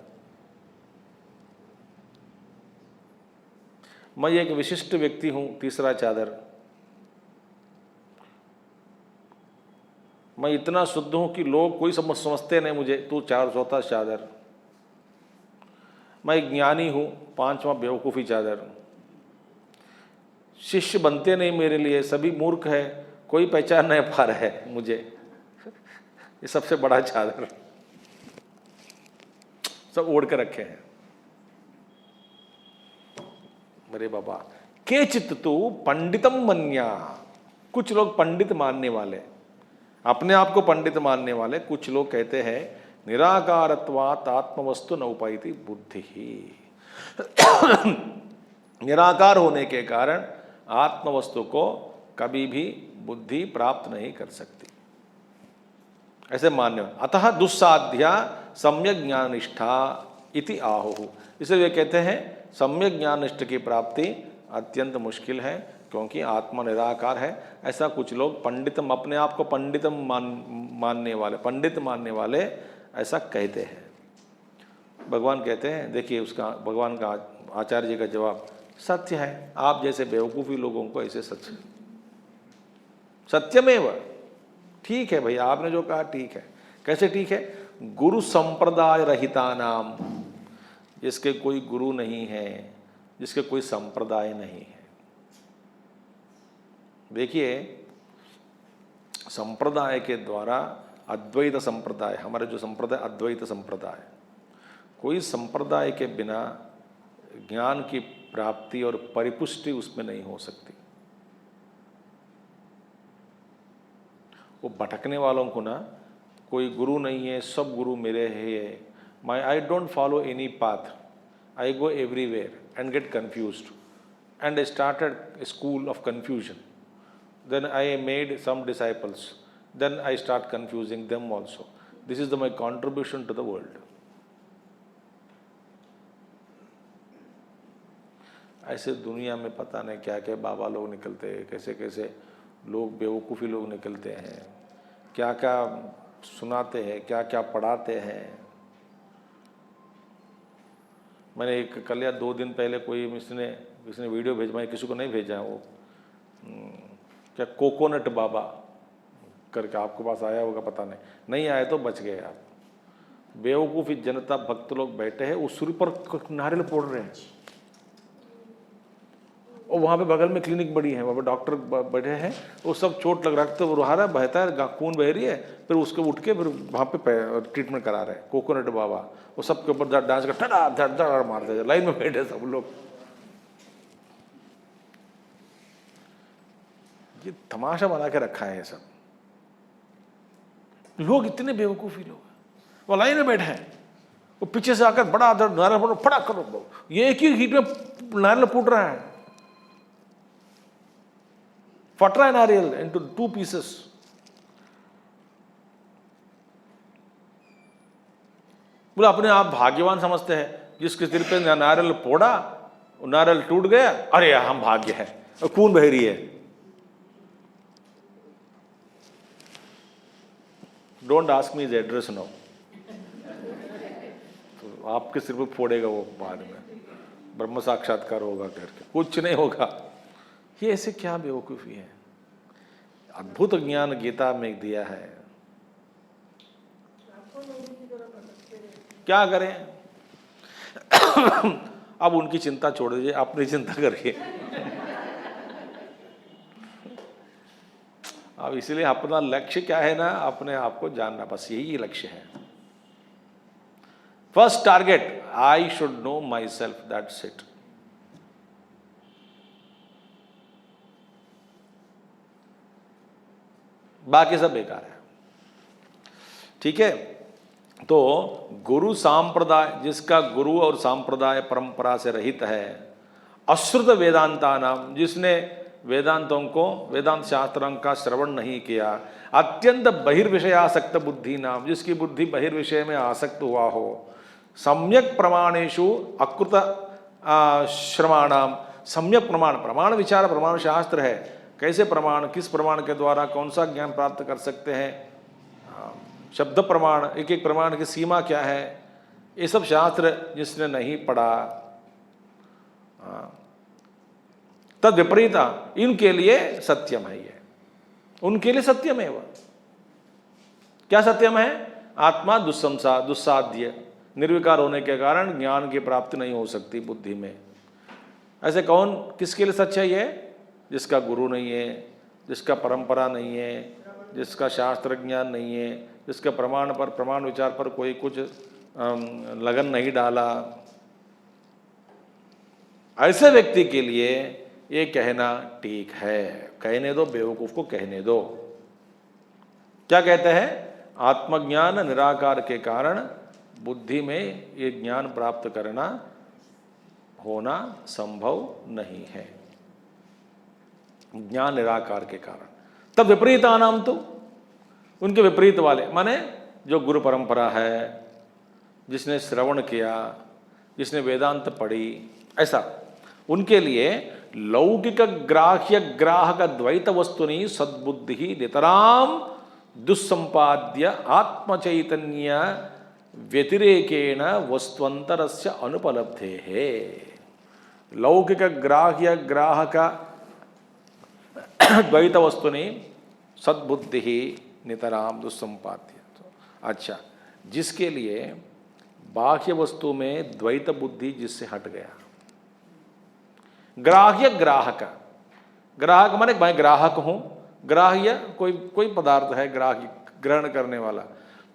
मैं एक विशिष्ट व्यक्ति हूं, तीसरा चादर। मैं इतना शुद्ध हूं कि लोग कोई समझते नहीं मुझे, तू चौथा चादर। मैं ज्ञानी हूं, 5वां बेवकूफ़ी चादर। शिष्य बनते नहीं मेरे लिए, सभी मूर्ख है, कोई पहचान नहीं पा रहा है मुझे, ये सबसे बड़ा चादर सब ओढ़ के रखे हैं। मेरे बाबा, केचित तो पंडितम मन्या, कुछ लोग पंडित मानने वाले, अपने आप को पंडित मानने वाले कुछ लोग कहते हैं निराकारत्वात् आत्मवस्तु न उपायति बुद्धि ही। निराकार होने के कारण आत्मवस्तु को कभी भी बुद्धि प्राप्त नहीं कर सकती, ऐसे मान्य। अतः दुस्साध्या सम्यक ज्ञान निष्ठा इति आहुः, इसलिए कहते हैं सम्यक ज्ञान निष्ठा की प्राप्ति अत्यंत मुश्किल है, क्योंकि आत्मा निराकार है। ऐसा कुछ लोग पंडितम, अपने आप को पंडितम मानने वाले, पंडित मानने वाले ऐसा कहते हैं। भगवान कहते हैं, देखिए उसका, भगवान का आचार्य जी का जवाब सत्य है। आप जैसे बेवकूफ़ी लोगों को ऐसे सत्य, सत्यमेव, ठीक है भाई, आपने जो कहा ठीक है। कैसे ठीक है? गुरु संप्रदाय रहिता नाम, जिसके कोई गुरु नहीं है, जिसके कोई संप्रदाय नहीं है। देखिए, संप्रदाय के द्वारा अद्वैत संप्रदाय, हमारे जो संप्रदाय अद्वैत संप्रदाय, कोई संप्रदाय के बिना ज्ञान की प्राप्ति और परिपुष्टि उसमें नहीं हो सकती। वो भटकने वालों को ना, कोई गुरु नहीं है, सब गुरु मेरे है। I don't follow any path, I go everywhere and get confused and I started a school of confusion. Then I made some disciples. Then I start confusing them also. This is my contribution to the world. ऐसे दुनिया में पता नहीं क्या क्या बाबा लोग निकलते हैं, कैसे कैसे लोग बेवकूफ़ी लोग निकलते हैं, क्या क्या सुनाते हैं, क्या क्या पढ़ाते हैं। मैंने एक कल या 2 दिन पहले किसी ने वीडियो भेजा, मैं किसी को नहीं भेजा है, वो क्या कोकोनट बाबा करके आपके पास आया होगा, पता नहीं आया तो बच गए आप। बेवकूफ़ी जनता भक्त लोग बैठे हैं, उस सूर्य पर नारियल फोड़ रहे हैं, और वहाँ पे बगल में क्लिनिक बड़ी है, वहाँ पे डॉक्टर बैठे हैं, वो सब चोट लग रहा है, रहा बहता है, खून बह रही है, फिर उसके उठ के फिर वहाँ पे ट्रीटमेंट करा रहे हैं। कोकोनट बाबा वो सबके ऊपर डांस कर धड़ा धड़ धड़ मारते हैं, लाइन में बैठे सब लोग। ये तमाशा बना के रखा है ये सब। लोग इतने बेवकूफ़ी लोग हैं, वो लाइन में बैठे हैं, वो पीछे से आकर बड़ा नारियल फोड़ो, फड़ा करो, ये एक ही हीट में नारियल फूट रहा है, फट रहा है नारियल इनटू 2 पीसेस। बोले अपने आप भाग्यवान समझते हैं, जिसके सिर पे नारियल फोड़ा, नारियल टूट गया, अरे हम भाग्य है, और खून बह रही है। Don't ask me his address now, तो आपके सिर पे फोड़ेगा वो बाद में, ब्रह्म साक्षात्कार होगा करके, कुछ नहीं होगा। ये ऐसे क्या बेवकूफ़ी है। अद्भुत ज्ञान गीता में दिया है, क्या करें। अब उनकी चिंता छोड़ दीजिए, अपनी चिंता करिए। अब इसलिए अपना लक्ष्य क्या है ना, अपने आप को जानना, बस यही लक्ष्य है। First target, I should know my self, that's it. बाकी सब बेकार है, ठीक है। तो गुरु सांप्रदाय, जिसका गुरु और सांप्रदाय परंपरा से रहित है, अश्रुत वेदांता नाम, जिसने वेदांतों को, वेदांत शास्त्रों का श्रवण नहीं किया, अत्यंत बहिर्विषयासक्त बुद्धि नाम, जिसकी बुद्धि बहिर्विषय में आसक्त हुआ हो, सम्यक प्रमाणेषु अकृत श्रमाणाम, सम्यक प्रमाण विचार, प्रमाण शास्त्र है, कैसे प्रमाण, किस प्रमाण के द्वारा कौन सा ज्ञान प्राप्त कर सकते हैं, शब्द प्रमाण, एक एक प्रमाण की सीमा क्या है, ये सब शास्त्र जिसने नहीं पढ़ा, तद विपरीता, इनके लिए सत्यम है, ये उनके लिए सत्यम है। वह क्या सत्यम है? आत्मा दुस्साध्य, निर्विकार होने के कारण ज्ञान की प्राप्ति नहीं हो सकती बुद्धि में। ऐसे कौन, किसके लिए सच है ये? जिसका गुरु नहीं है, जिसका परंपरा नहीं है, जिसका शास्त्र ज्ञान नहीं है, जिसके प्रमाण विचार पर कोई कुछ लगन नहीं डाला, ऐसे व्यक्ति के लिए ये कहना ठीक है। कहने दो, बेवकूफ को कहने दो। क्या कहते हैं? आत्मज्ञान निराकार के कारण बुद्धि में ये ज्ञान प्राप्त करना होना संभव नहीं है, ज्ञान निराकार के कारण। तब विपरीता नाम, तो उनके विपरीत वाले माने जो गुरु परंपरा है, जिसने श्रवण किया, जिसने वेदांत पढ़ी, ऐसा उनके लिए लौकिक ग्राह्य ग्राहक द्वैत वस्तुनि सद्बुद्धि नितराम दुस्संपाद्य आत्मचैतन्य व्यतिरेकेण वस्तुअंतरस्य अनुपलब्धे है। लौकिक ग्राह्य ग्राहक द्वैत वस्तुनि सद्बुद्धि नितराम दुस्संपाद्य। अच्छा, जिसके लिए बाह्य वस्तु में द्वैत बुद्धि जिससे हट गया, ग्राह्य ग्राहक, ग्राहक माने मैं ग्राहक हूं, ग्राह्य कोई पदार्थ है, ग्राह्य ग्रहण करने वाला,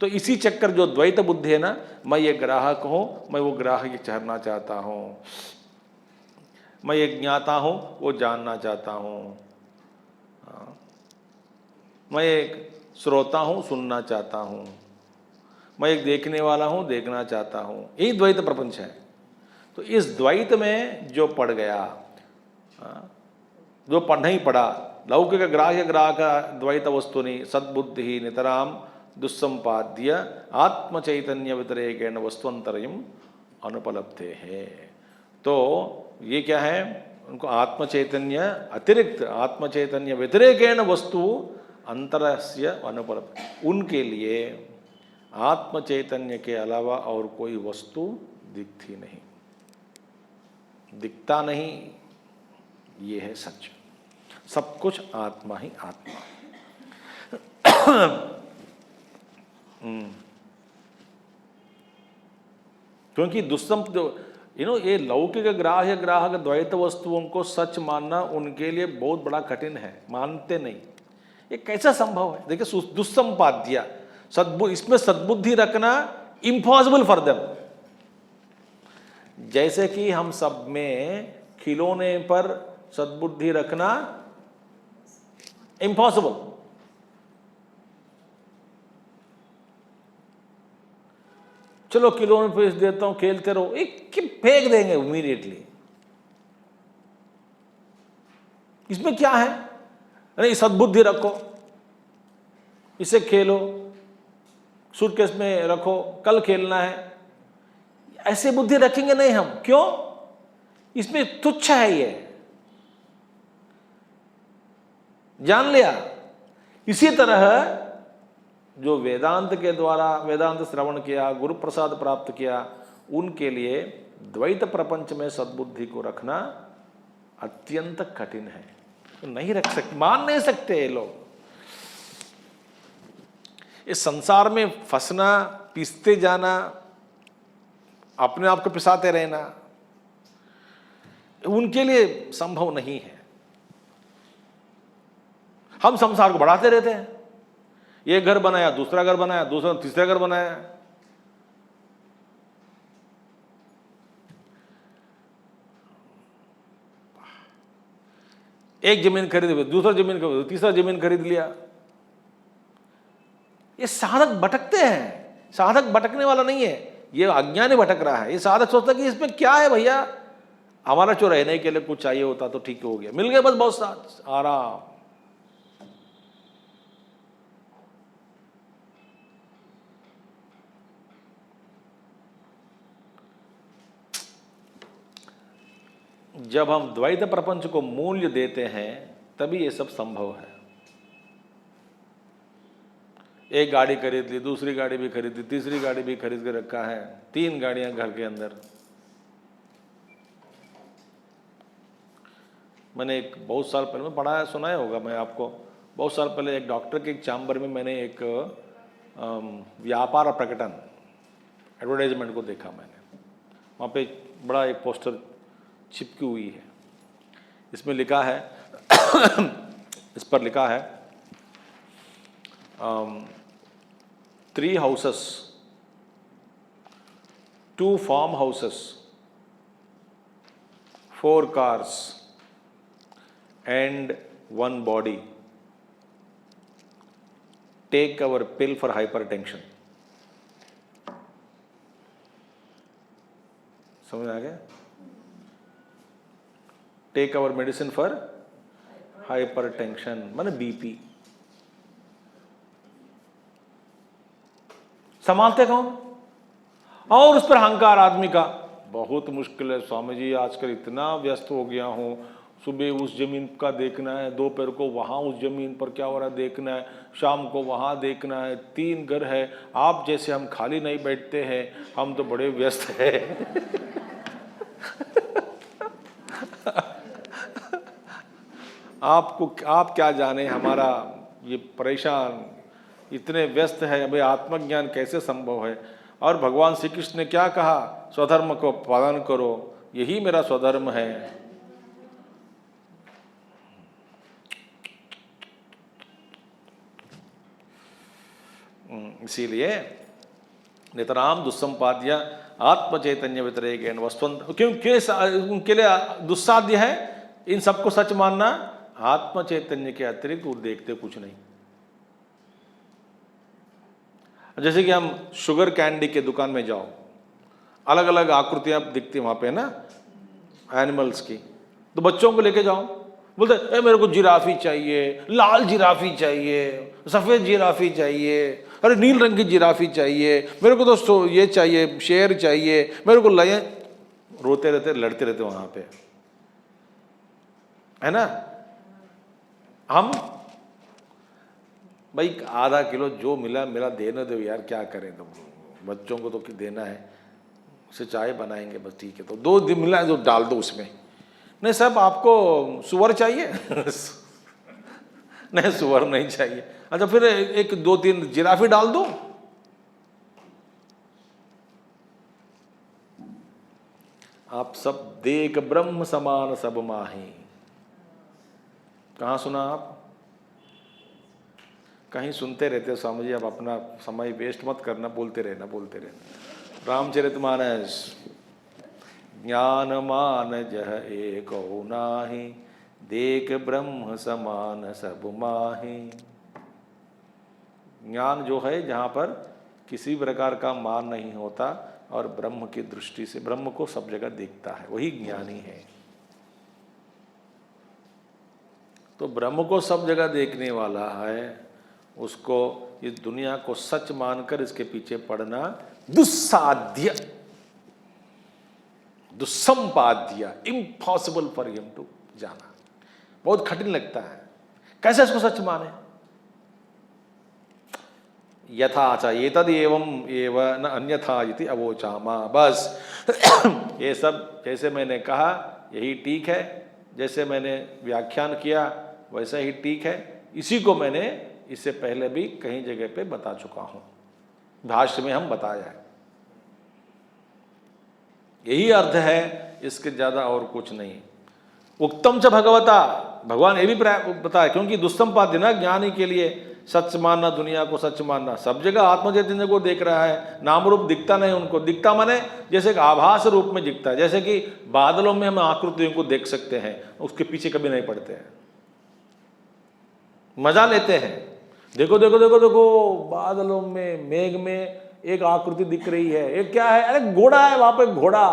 तो इसी चक्कर जो द्वैत बुद्धि है ना, मैं ये ग्राहक हूं, मैं वो ग्राह्य ठहरना चाहता हूं, मैं ये ज्ञाता हूं, वो जानना चाहता हूं, मैं एक श्रोता हूँ, सुनना चाहता हूँ, मैं एक देखने वाला हूँ, देखना चाहता हूँ, यही द्वैत प्रपंच है। तो इस द्वैत में जो पड़ गया, जो पढ़ नहीं पड़ा, लौकिक ग्राह्य ग्राहक द्वैत वस्तुनि सद्बुद्धि नितराम दुस्संपाद्य आत्म चैतन्य व्यतिरेकेण वस्तुअंतरयम् अनुपलब्धे है। तो ये क्या है, उनको आत्म चैतन्य अतिरिक्त आत्म चैतन्य व्यतिरेकेण वस्तु अंतरस्य अनुपलब्ध, उनके लिए आत्म चैतन्य के अलावा और कोई वस्तु दिखती नहीं, दिखता नहीं, ये है सच। सब कुछ आत्मा ही आत्मा। क्योंकि ये लौकिक ग्राह्य ग्राहक द्वैत वस्तुओं को सच मानना उनके लिए बहुत बड़ा कठिन है, मानते नहीं। ये कैसा संभव है? देखिए, दुस्संपाद्य इसमें सद्बुद्धि रखना इम्पॉसिबल फॉर देम। जैसे कि हम सब में खिलौने पर सद्बुद्धि रखना इम्पॉसिबल। चलो खिलौने पे देता हूं, खेलते रहो, एक फेंक देंगे इमीडिएटली। इसमें क्या है? नहीं, सद्बुद्धि रखो, इसे खेलो, सूटकेस में रखो, कल खेलना है, ऐसे बुद्धि रखेंगे नहीं हम। क्यों? इसमें तुच्छ है, ये जान लिया। इसी तरह जो वेदांत के द्वारा वेदांत श्रवण किया, गुरु प्रसाद प्राप्त किया, उनके लिए द्वैत प्रपंच में सद्बुद्धि को रखना अत्यंत कठिन है। तो नहीं रख सकते, मान नहीं सकते ये लोग। इस संसार में फंसना, पिसते जाना, अपने आप को पिसाते रहना, उनके लिए संभव नहीं है। हम संसार को बढ़ाते रहते हैं, एक घर बनाया, दूसरा घर बनाया, दूसरा तीसरा घर बनाया। एक जमीन खरीद, दूसरा जमीन खरीद, तीसरा जमीन खरीद लिया। ये साधक भटकते हैं। साधक भटकने वाला नहीं है, ये अज्ञानी भटक रहा है। ये साधक सोचता कि इसमें क्या है भैया, हमारा जो रहने के लिए कुछ चाहिए होता तो ठीक हो गया, मिल गया बस, बहुत आराम। जब हम द्वैत प्रपंच को मूल्य देते हैं तभी ये सब संभव है। एक गाड़ी खरीद ली, दूसरी गाड़ी भी खरीद ली, तीसरी गाड़ी भी खरीद के रखा है, 3 गाड़ियां घर के अंदर। मैंने एक बहुत साल पहले में पढ़ाया, सुनाया होगा मैं आपको, बहुत साल पहले एक डॉक्टर के एक चैम्बर में मैंने एक व्यापार प्रकटन एडवर्टाइजमेंट को देखा। मैंने वहाँ पे बड़ा एक पोस्टर चिपकी हुई है। इसमें लिखा है इस पर लिखा है 3 houses, 2 farm houses, 4 cars and 1 body. Take our pill for hypertension. समझ आ गया? Take our medicine for hypertension, माने बीपी। संभालते कौन? और उस पर अहंकार आदमी का। बहुत मुश्किल है स्वामी जी, आजकल इतना व्यस्त हो गया हूं, सुबह उस जमीन का देखना है, दोपहर को वहां उस जमीन पर क्या हो रहा है देखना है, शाम को वहां देखना है, 3 घर है। आप जैसे हम खाली नहीं बैठते हैं, हम तो बड़े व्यस्त हैं। आप क्या जाने हमारा ये परेशान, इतने व्यस्त है, अभी आत्मज्ञान कैसे संभव है? और भगवान श्री कृष्ण ने क्या कहा? स्वधर्म को पालन करो, यही मेरा स्वधर्म है। इसीलिए नितराम दुस्संपाद्य आत्म चैतन्य व्यतिरेकेण वस्तुअंतरयम्, क्योंकि उनके लिए दुस्साध्य है इन सबको सच मानना। आत्म चैतन्य के अतिरिक्त वो देखते कुछ नहीं। जैसे कि हम शुगर कैंडी के दुकान में जाओ, अलग अलग आकृतियां दिखती वहां पे ना एनिमल्स की, तो बच्चों को लेके जाओ, बोलते ए मेरे को जिराफी चाहिए, लाल जिराफी चाहिए, सफेद जिराफी चाहिए, अरे नील रंग की जिराफी चाहिए, मेरे को तो ये चाहिए, शेर चाहिए, मेरे को लय, रोते रहते, लड़ते रहते वहां पे, है ना। हम भाई आधा किलो जो मिला मिला देने दो यार, क्या करें, तो बच्चों को तो देना है, उसे चाय बनाएंगे बस, ठीक है, तो 2 दिन मिला जो डाल दो उसमें। नहीं साहब आपको सुअर चाहिए नहीं सुअर नहीं चाहिए, अच्छा फिर 1 2 3 जिराफी डाल दो। आप सब देख ब्रह्म समान सब माही, कहाँ सुना आप? कहीं सुनते रहते हो स्वामी जी, आप अपना समय वेस्ट मत करना, बोलते रहना बोलते रहना। रामचरितमानस, ज्ञान मान जह एक नाही, देख ब्रह्म समान सब माही। ज्ञान जो है जहाँ पर किसी प्रकार का मान नहीं होता और ब्रह्म की दृष्टि से ब्रह्म को सब जगह देखता है, वही ज्ञानी है। तो ब्रह्म को सब जगह देखने वाला है, उसको इस दुनिया को सच मानकर इसके पीछे पड़ना दुस्साध्य, दुस्संपाद्य, इम्पॉसिबल फॉर हिम टू जाना, बहुत कठिन लगता है। कैसे इसको सच माने? यथा च एतद् एवं एव न अन्यथा इति अवोचामा, बस ये सब जैसे मैंने कहा यही ठीक है, जैसे मैंने व्याख्यान किया वैसा ही ठीक है, इसी को मैंने इससे पहले भी कहीं जगह पे बता चुका हूं, भाष्य में हम बताया है, यही अर्थ है, इसके ज्यादा और कुछ नहीं। उक्तम च भगवता, भगवान ये भी बताया, क्योंकि दुस्संपाद्य ना ज्ञानी के लिए सच मानना, दुनिया को सच मानना, सब जगह आत्म चैतन्य को देख रहा है, नाम रूप दिखता नहीं उनको, दिखता माने जैसे आभास रूप में दिखता है, जैसे कि बादलों में हम आकृतियों को देख सकते हैं, उसके पीछे कभी नहीं पड़ते हैं, मजा लेते हैं। देखो देखो देखो देखो बादलों में, मेघ में एक आकृति दिख रही है, ये क्या है? अरे घोड़ा है वहां पे, घोड़ा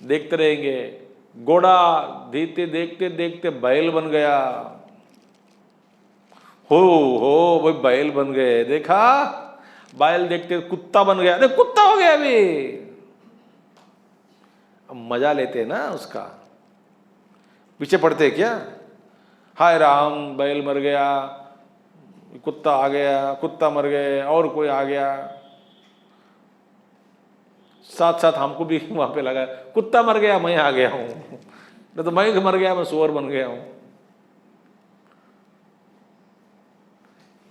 देखते रहेंगे, घोड़ा देखते देखते देखते बैल बन गया, हो भाई बैल बन गए, देखा, बैल देखते कुत्ता बन गया, अरे कुत्ता हो गया अभी, अब मजा लेते हैं ना उसका, पीछे पड़ते क्या? हाय राम बैल मर गया, कुत्ता आ गया, कुत्ता मर गए, और कोई आ गया, साथ साथ हमको भी वहां पे लगा कुत्ता मर गया मैं आ गया हूं, नहीं तो मैं मर गया मैं सुअर बन गया हूं।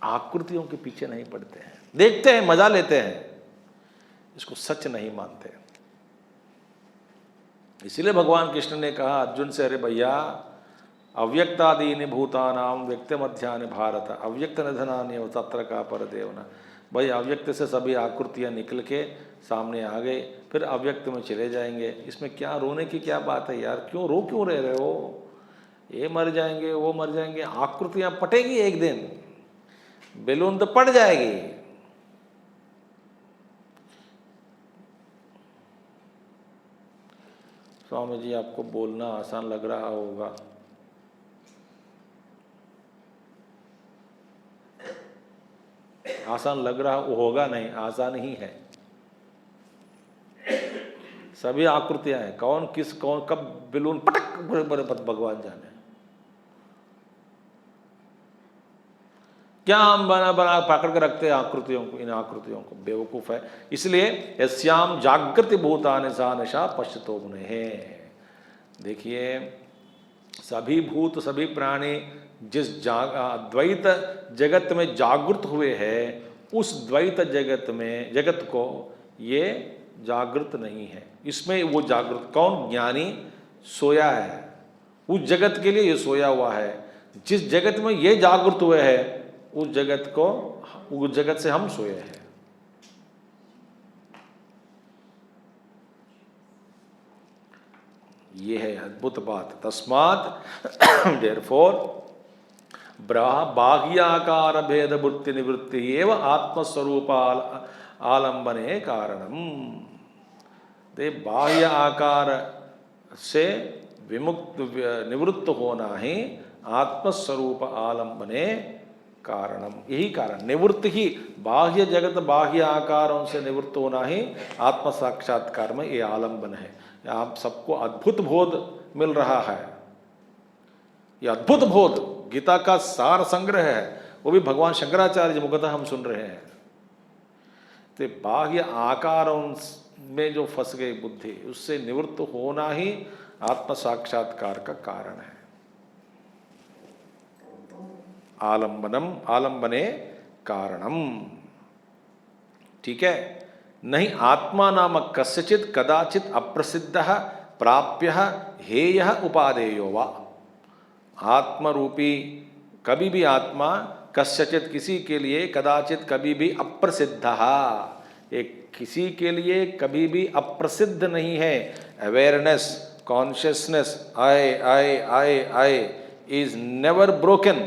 आकृतियों के पीछे नहीं पड़ते हैं, देखते हैं, मजा लेते हैं, इसको सच नहीं मानते। इसीलिए भगवान कृष्ण ने कहा अर्जुन से, अरे भैया अव्यक्तादीनि भूतानाम व्यक्त मध्यानि भारत अव्यक्त निधनानि तत्र का पर देवना। भाई अव्यक्त से सभी आकृतियां निकल के सामने आ गए, फिर अव्यक्त में चले जाएंगे, इसमें क्या रोने की क्या बात है यार, क्यों रह रहे हो? ये मर जाएंगे, वो मर जाएंगे, आकृतियां पटेगी एक दिन, बैलून तो पड़ जाएगी। स्वामी जी आपको बोलना आसान लग रहा होगा, आसान लग रहा होगा नहीं, आसान ही है। सभी आकृतियां हैं, कौन कब बैलून पटक भगवान जाने। क्या हम बना पकड़ के रखते हैं आकृतियों को, इन आकृतियों को, बेवकूफ है। इसलिए यस्याम जागृति भूतानि सा निशा पश्यतो मुनेः। देखिए सभी भूत सभी प्राणी जिस द्वैत जगत में जागृत हुए हैं, उस द्वैत जगत को ये जागृत नहीं है, इसमें वो जागृत कौन? ज्ञानी सोया है, उस जगत के लिए ये सोया हुआ है। जिस जगत में ये जागृत हुए हैं उस जगत से हम सोए हैं। ये है अद्भुत बात। तस्मात् देयरफॉर बाह्याकार भेद वृत्ति निवृत्ति एव आत्मस्वरूप आलंबने कारणम। ते बाह्य आकार से विमुक्त निवृत्त होना ही आत्मस्वरूप आलंबने कारणम। यही कारण, निवृत्ति ही, बाह्य जगत बाह्य आकारों से निवृत्त होना ही आत्म साक्षात्कार में ये आलंबन है। आप सबको अद्भुत बोध मिल रहा है। ये अद्भुत बोध गीता का सार संग्रह है, वो भी भगवान शंकराचार्य जी मुखतः हम सुन रहे हैं। तो बाह्य आकारों में जो फंस गई बुद्धि, उससे निवृत्त होना ही आत्म साक्षात्कार का कारण है। आलंबनम आलंबने कारणम। ठीक है। नहीं आत्मा नाम कस्यचित कदाचित अप्रसिद्ध प्राप्य हेय उपादेयो वा। आत्मरूपी कभी भी आत्मा कस्यचित किसी के लिए, कदाचित कभी भी अप्रसिद्ध, एक किसी के लिए कभी भी अप्रसिद्ध नहीं है। Awareness, consciousness, I is never broken.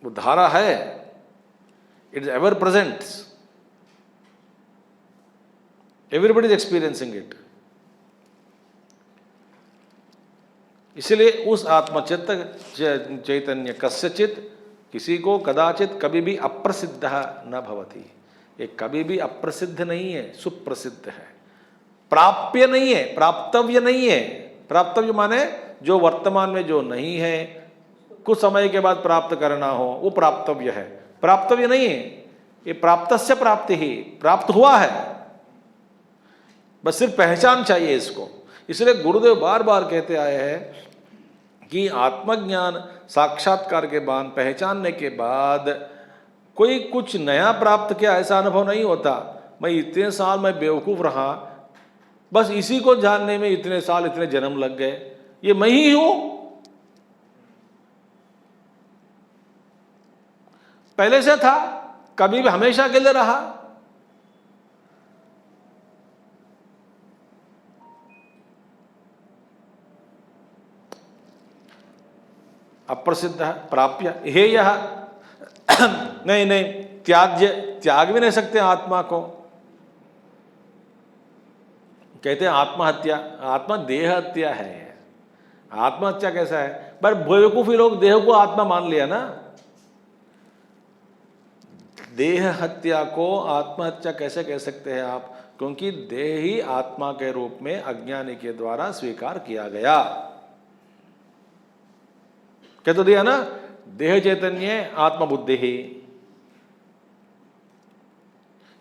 वो धारा है, it is ever present, everybody is experiencing it. इसलिए उस आत्मचित्त चैतन्य कस्यचित, किसी को, कदाचित कभी भी अप्रसिद्ध न भवति, ये कभी भी अप्रसिद्ध नहीं है, सुप्रसिद्ध है। प्राप्य नहीं है, प्राप्तव्य नहीं है। प्राप्तव्य माने जो वर्तमान में जो नहीं है, कुछ समय के बाद प्राप्त करना हो, वो प्राप्तव्य है। प्राप्तव्य नहीं है, ये प्राप्तस्य प्राप्ति ही, प्राप्त हुआ है, बस सिर्फ पहचान चाहिए इसको। इसलिए गुरुदेव बार बार कहते आए हैं कि आत्मज्ञान साक्षात्कार के बाद, पहचानने के बाद कोई कुछ नया प्राप्त किया ऐसा अनुभव नहीं होता। मैं इतने साल मैं बेवकूफ़ रहा, बस इसी को जानने में इतने साल, इतने जन्म लग गए, ये मैं ही हूं। पहले से था, कभी भी हमेशा के लिए रहा। अप्रसिद्ध प्राप्य हेय नहीं नहीं, त्याज्य, त्याग भी नहीं सकते आत्मा को। कहते हैं आत्महत्या, आत्मा देह हत्या है। आत्महत्या कैसा है? पर बेवकूफी लोग देह को आत्मा मान लिया ना। देह हत्या को आत्महत्या कैसे कह सकते हैं आप? क्योंकि देह ही आत्मा के रूप में अज्ञानी के द्वारा स्वीकार किया गया। कह तो दिया ना, देह चैतन्य आत्मबुद्धि ही।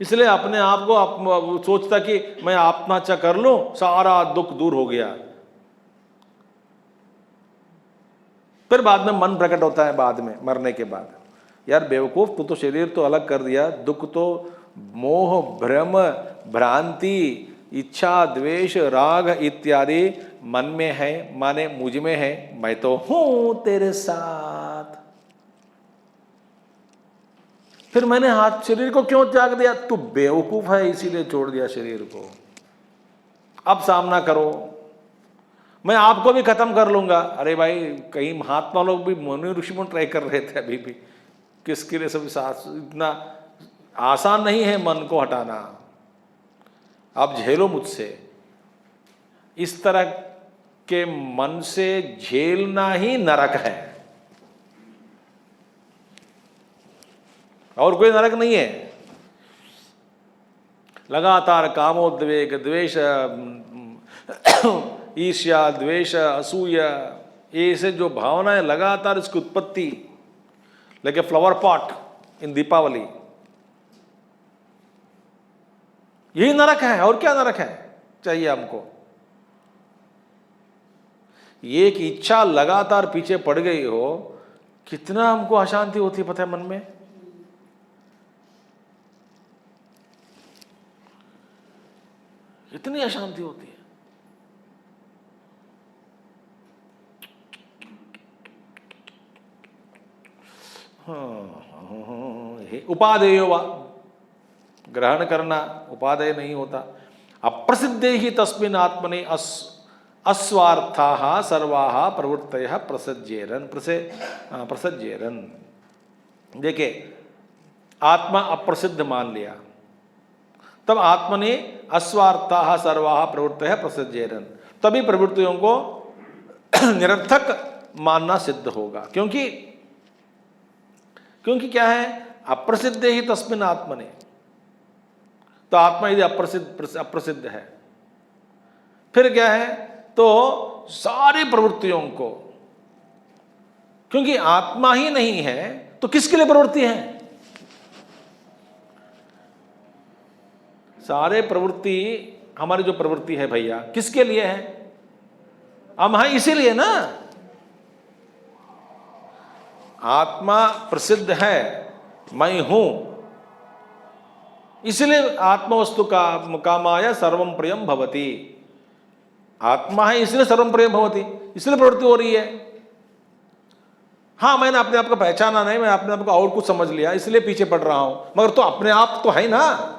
इसलिए अपने आप को सोचता कि मैं आत्महत्या कर लूं, सारा दुख दूर हो गया। फिर बाद में मन प्रकट होता है, बाद में मरने के बाद, यार बेवकूफ, तू तो शरीर तो अलग कर दिया, दुख तो मोह भ्रम भ्रांति इच्छा द्वेष राग इत्यादि मन में है, माने मुझ में है, मैं तो हूं तेरे साथ। फिर मैंने हाथ शरीर को क्यों त्याग दिया? तू बेवकूफ है इसीलिए छोड़ दिया शरीर को। अब सामना करो, मैं आपको भी खत्म कर लूंगा। अरे भाई, कई महात्मा लोग भी, मुनि ऋषि मुनि ट्राई कर रहे थे अभी भी। किसके लिए सब इतना आसान नहीं है मन को हटाना। आप झेलो मुझसे, इस तरह के मन से झेलना ही नरक है, और कोई नरक नहीं है। लगातार कामोद्वेग, द्वेष, ईर्ष्या, द्वेष, असूया, ये से जो भावनाएं लगातार, इसकी उत्पत्ति like a flower pot in Deepavali, यही नरक है। और क्या नरक है चाहिए हमको? ये एक इच्छा लगातार पीछे पड़ गई हो, कितना हमको अशांति होती है पता है मन में। इतनी अशांति होती है। उपादेयो वा, ग्रहण करना उपादेय नहीं होता। अप्रसिद्धे ही तस्मिन् आत्मने अस्वार्थाः सर्वाः प्रवृत्तयः प्रसज्येरन्। देखिए, आत्मा अप्रसिद्ध मान लिया, तब आत्मने अस्वार्थाः सर्वाः प्रवृत्तयः प्रसज्येरन्, तभी प्रवृत्तियों को निरर्थक मानना सिद्ध होगा। क्योंकि क्या है, अप्रसिद्धे ही तस्मिन् आत्मने, तो आत्मा यदि अप्रसिद्ध है, फिर क्या है, तो सारी प्रवृत्तियों को, क्योंकि आत्मा ही नहीं है तो किसके लिए प्रवृत्ति है? सारे प्रवृत्ति, हमारी जो प्रवृत्ति है भैया, किसके लिए है? हम हैं इसीलिए ना। आत्मा प्रसिद्ध है, मैं हूं, इसलिए आत्मवस्तु का कामाय सर्वम प्रियम भवति। आत्मा है इसलिए सर्वम प्रियम भवति, इसलिए प्रवृत्ति हो रही है। हाँ, मैंने अपने आप को पहचाना नहीं, मैं अपने आप को और कुछ समझ लिया, इसलिए पीछे पड़ रहा हूं, मगर तो अपने आप तो है ना।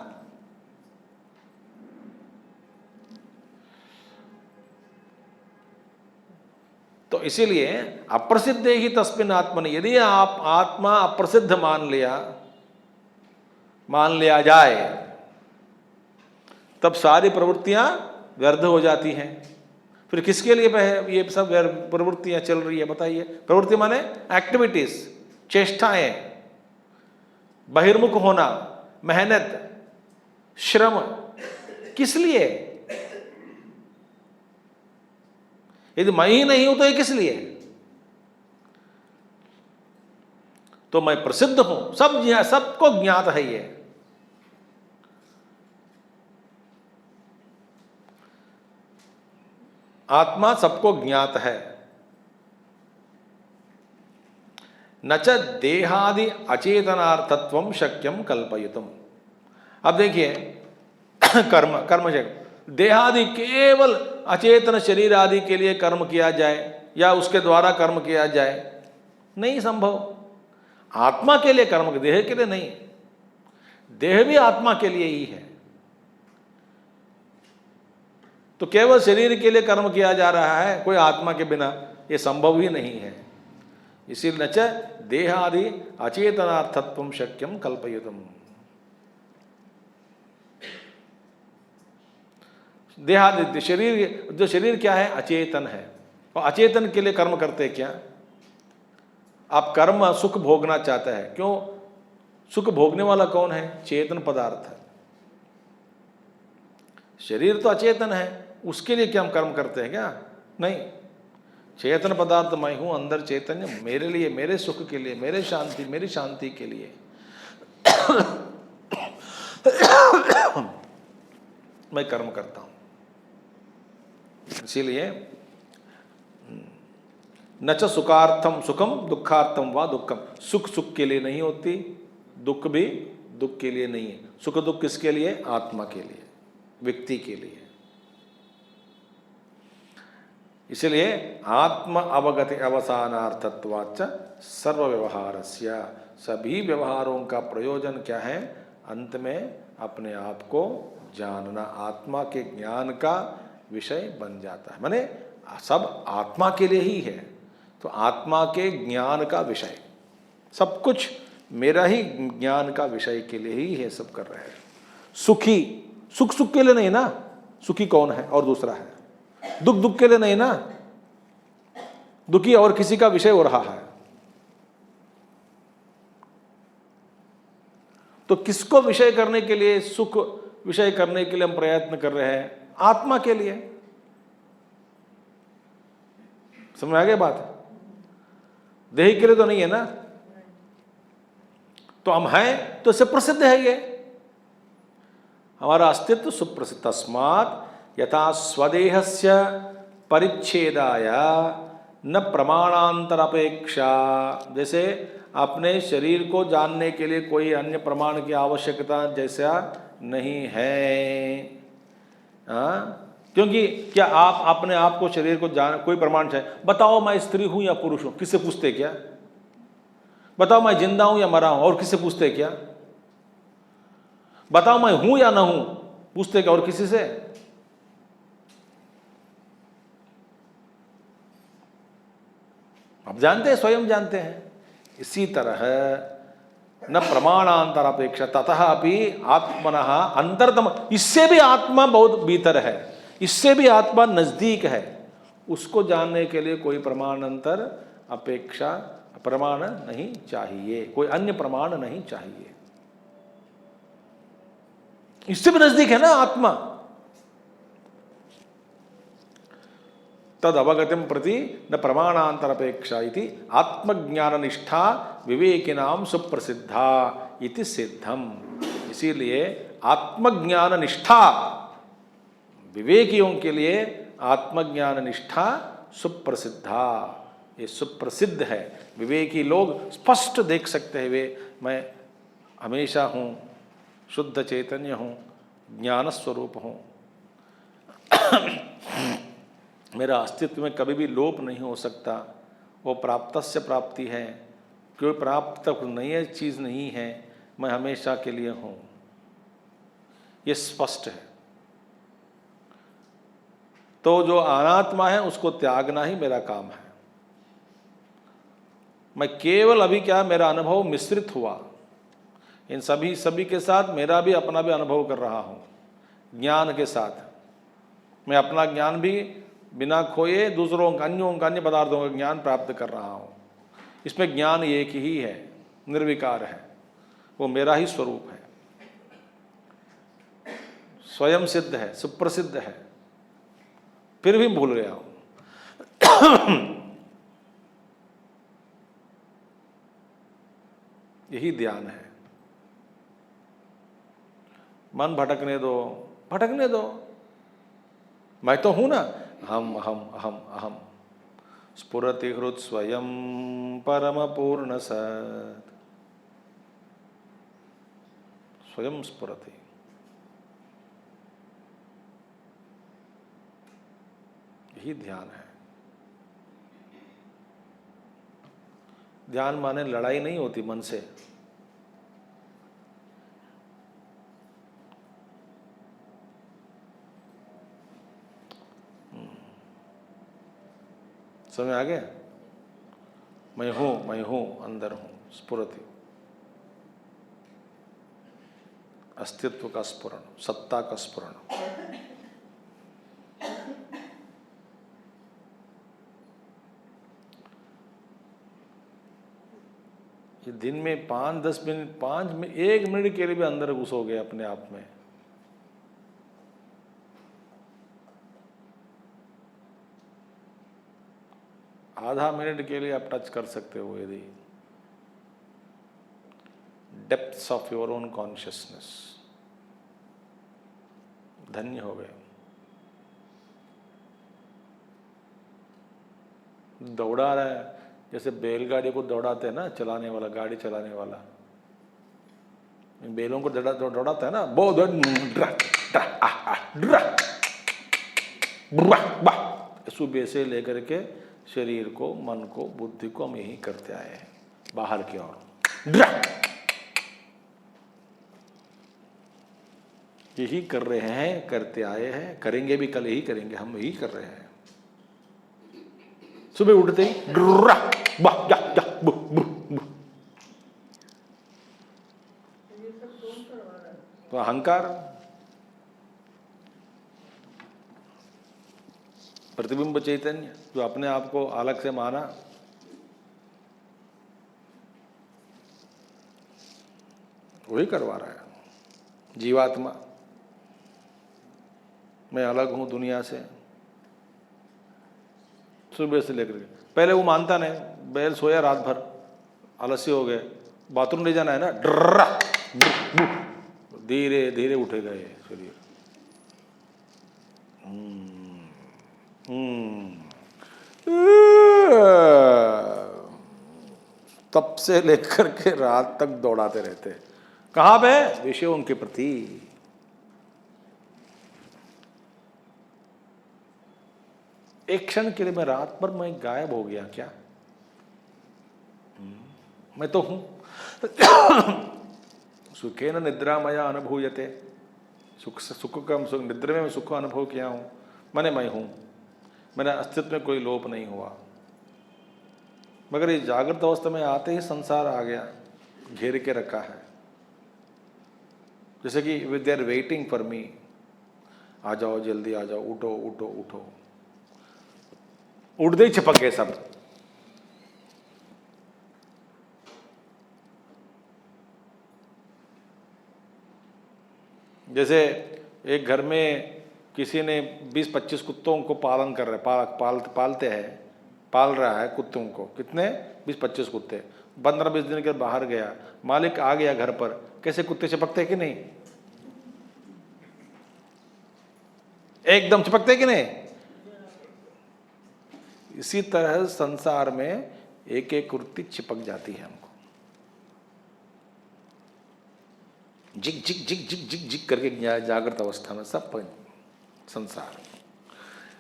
तो इसीलिए अप्रसिद्ध ही तस्मिन् आत्मनि, यदि आप आत्मा अप्रसिद्ध मान लिया जाए, तब सारी प्रवृत्तियां व्यर्थ हो जाती हैं। फिर किसके लिए ये सब प्रवृत्तियां चल रही है बताइए? प्रवृत्ति माने एक्टिविटीज, चेष्टाएं, बहिर्मुख होना, मेहनत, श्रम, किस लिए? यदि मैं ही नहीं हूं तो ये किस लिए? तो मैं प्रसिद्ध हूं, सबको ज्ञात है ये। आत्मा सबको ज्ञात है। न च देहादि अचेतनार्थत्वं शक्यम कल्पयितुम। अब देखिए, कर्म देहादि केवल अचेतन शरीर आदि के लिए कर्म किया जाए या उसके द्वारा कर्म किया जाए, नहीं संभव। आत्मा के लिए कर्म, देह के लिए नहीं। देह भी आत्मा के लिए ही है, तो केवल शरीर के लिए कर्म किया जा रहा है, कोई आत्मा के बिना, ये संभव ही नहीं है। इसीलिए न च देहादि अचेतनार्थत्वं शक्यम कल्पयितुम। देहादि शरीर, जो शरीर क्या है? अचेतन है। और अचेतन के लिए कर्म करते क्या? आप कर्म सुख भोगना चाहते हैं, क्यों? सुख भोगने वाला कौन है? चेतन पदार्थ है। शरीर तो अचेतन है, उसके लिए क्या हम कर्म करते हैं क्या? नहीं। चेतन पदार्थ मैं हूं, अंदर चैतन्य, मेरे लिए, मेरे सुख के लिए, मेरी शांति के लिए मैं कर्म करता हूं। इसीलिए न च सुखार्थम सुखम दुखार्थम वा दुखम। सुख के लिए नहीं होती, दुख भी दुख के लिए नहीं है। सुख दुख किसके लिए? आत्मा के लिए, व्यक्ति के लिए। इसलिए आत्म अवगति अवसानार्थत्वाच्च सर्व व्यवहारस्य, सभी व्यवहारों का प्रयोजन क्या है? अंत में अपने आप को जानना, आत्मा के ज्ञान का विषय बन जाता है। माने सब आत्मा के लिए ही है, तो आत्मा के ज्ञान का विषय, सब कुछ मेरा ही ज्ञान का विषय के लिए ही है, सब कर रहे हैं। सुखी, सुख के लिए नहीं ना, सुखी कौन है और दूसरा है। दुख के लिए नहीं ना, दुखी और किसी का विषय हो रहा है। तो किसको विषय करने के लिए, सुख विषय करने के लिए हम प्रयत्न कर रहे हैं? आत्मा के लिए। समझ आ गया बात? देह के लिए तो नहीं है ना। तो हम हैं तो इससे प्रसिद्ध है ये, हमारा अस्तित्व सुप्रसिद्ध। तस्मात् यथा स्वदेहस्य परिच्छेदाय न प्रमाणांतर अपेक्षा, जैसे अपने शरीर को जानने के लिए कोई अन्य प्रमाण की आवश्यकता जैसा नहीं है। क्योंकि क्या आप अपने आप को, शरीर को जान, कोई प्रमाण चाहिए? बताओ मैं स्त्री हूं या पुरुष हूं, किससे पूछते क्या? बताओ मैं जिंदा हूं या मरा हूं, और किससे पूछते क्या? बताओ मैं हूं या ना हूं, पूछते क्या और किसी से? आप जानते हैं, स्वयं जानते हैं। इसी तरह न प्रमाणांतर अपेक्षा ततः अपि आत्मनः अंतरतम, इससे भी आत्मा बहुत भीतर है, इससे भी आत्मा नजदीक है, उसको जानने के लिए कोई प्रमाणांतर अपेक्षा प्रमाण नहीं चाहिए, कोई अन्य प्रमाण नहीं चाहिए। इससे भी नजदीक है ना आत्मा। तद अवगतिम प्रति न प्रमाणांतर अपेक्षा इति आत्मज्ञान निष्ठा विवेकिनाम सुप्रसिद्धा इति सिद्धम। इसीलिए आत्मज्ञान निष्ठा, विवेकियों के लिए आत्मज्ञान निष्ठा सुप्रसिद्धा, ये सुप्रसिद्ध है। विवेकी लोग स्पष्ट देख सकते हैं, वे मैं हमेशा हूँ, शुद्ध चैतन्य हूँ, ज्ञान स्वरूप हूँ, मेरा अस्तित्व में कभी भी लोप नहीं हो सकता, वो प्राप्तस्य प्राप्ति है, कोई प्राप्त नई चीज़ नहीं है, मैं हमेशा के लिए हूँ, ये स्पष्ट है। तो जो अनात्मा है उसको त्यागना ही मेरा काम है। मैं केवल अभी क्या, मेरा अनुभव मिश्रित हुआ, इन सभी के साथ मेरा भी अपना भी अनुभव कर रहा हूँ, ज्ञान के साथ। मैं अपना ज्ञान भी बिना खोए दूसरों का, अन्य पदार्थों का ज्ञान प्राप्त कर रहा हूँ। इसमें ज्ञान एक ही है, निर्विकार है, वो मेरा ही स्वरूप है, स्वयं सिद्ध है, सुप्रसिद्ध है, फिर भी भूल गया हूं। यही ध्यान है। मन भटकने दो, भटकने दो, मैं तो हूं ना, अहम अहम अहम अहम स्फुरति हृत् स्वयं परम पूर्ण सत्, स्वयं स्फुरति। यही ध्यान है। ध्यान माने लड़ाई नहीं होती मन से, समझ आ गया? मैं हूं, अंदर हूं, स्फुरति, अस्तित्व का स्फुरण, सत्ता का स्फुरण। ये दिन में 5-10 मिनट, 1 मिनट के लिए भी अंदर घुसोगे अपने आप में, आधा मिनट के लिए आप टच कर सकते हो यदि, depths of your own consciousness, धन्य हो गए। दौड़ा रहा है, जैसे बैलगाड़ी को दौड़ाते हैं ना, चलाने वाला, गाड़ी चलाने वाला बैलों को दौड़ाता है ना, बहुत सुबह से लेकर के शरीर को, मन को, बुद्धि को हम यही करते आए हैं, बाहर की ओर यही कर रहे हैं, करते आए हैं, करेंगे भी, कल यही करेंगे, हम यही कर रहे हैं। सुबह उठते ही तो अहंकार, प्रतिबिंब चैतन्य जो अपने आप को अलग से माना, वही करवा रहा है। जीवात्मा, मैं अलग हूं दुनिया से, सुबह से लेकर के। पहले वो मानता नहीं, बैल सोया रात भर, आलस्य हो गए, बाथरूम ले जाना है ना, ड्रा धीरे धीरे उठेगा ये शरीर। तब से लेकर के रात तक दौड़ाते रहते, कहां पे? विषयों के प्रति। एक क्षण के लिए मैं रात भर मैं गायब हो गया क्या? मैं तो हूं। सुखेन निद्रा मया अनुभूयते, सुख का निद्रा में मैं सुख का अनुभव किया हूँ, मैं हूँ, मेरे अस्तित्व में कोई लोप नहीं हुआ। मगर इस जागृत अवस्था में आते ही संसार आ गया, घेर के रखा है। जैसे कि they are waiting for me, आ जाओ जल्दी आ जाओ, उठो उठो उठो, उठते ही चिपक गए सब। जैसे एक घर में किसी ने 20-25 कुत्तों को पालन कर रहे, पाल रहा है कुत्तों को, कितने 20-25 कुत्ते। 15-20 दिन के बाहर गया, मालिक आ गया घर पर, कैसे कुत्ते चिपकते कि नहीं? एकदम चिपकते कि नहीं? इसी तरह संसार में एक एक वृत्ति चिपक जाती है हमको, जिग जिग जिग जिग जिग जिग करके जागृत अवस्था में सब संसार।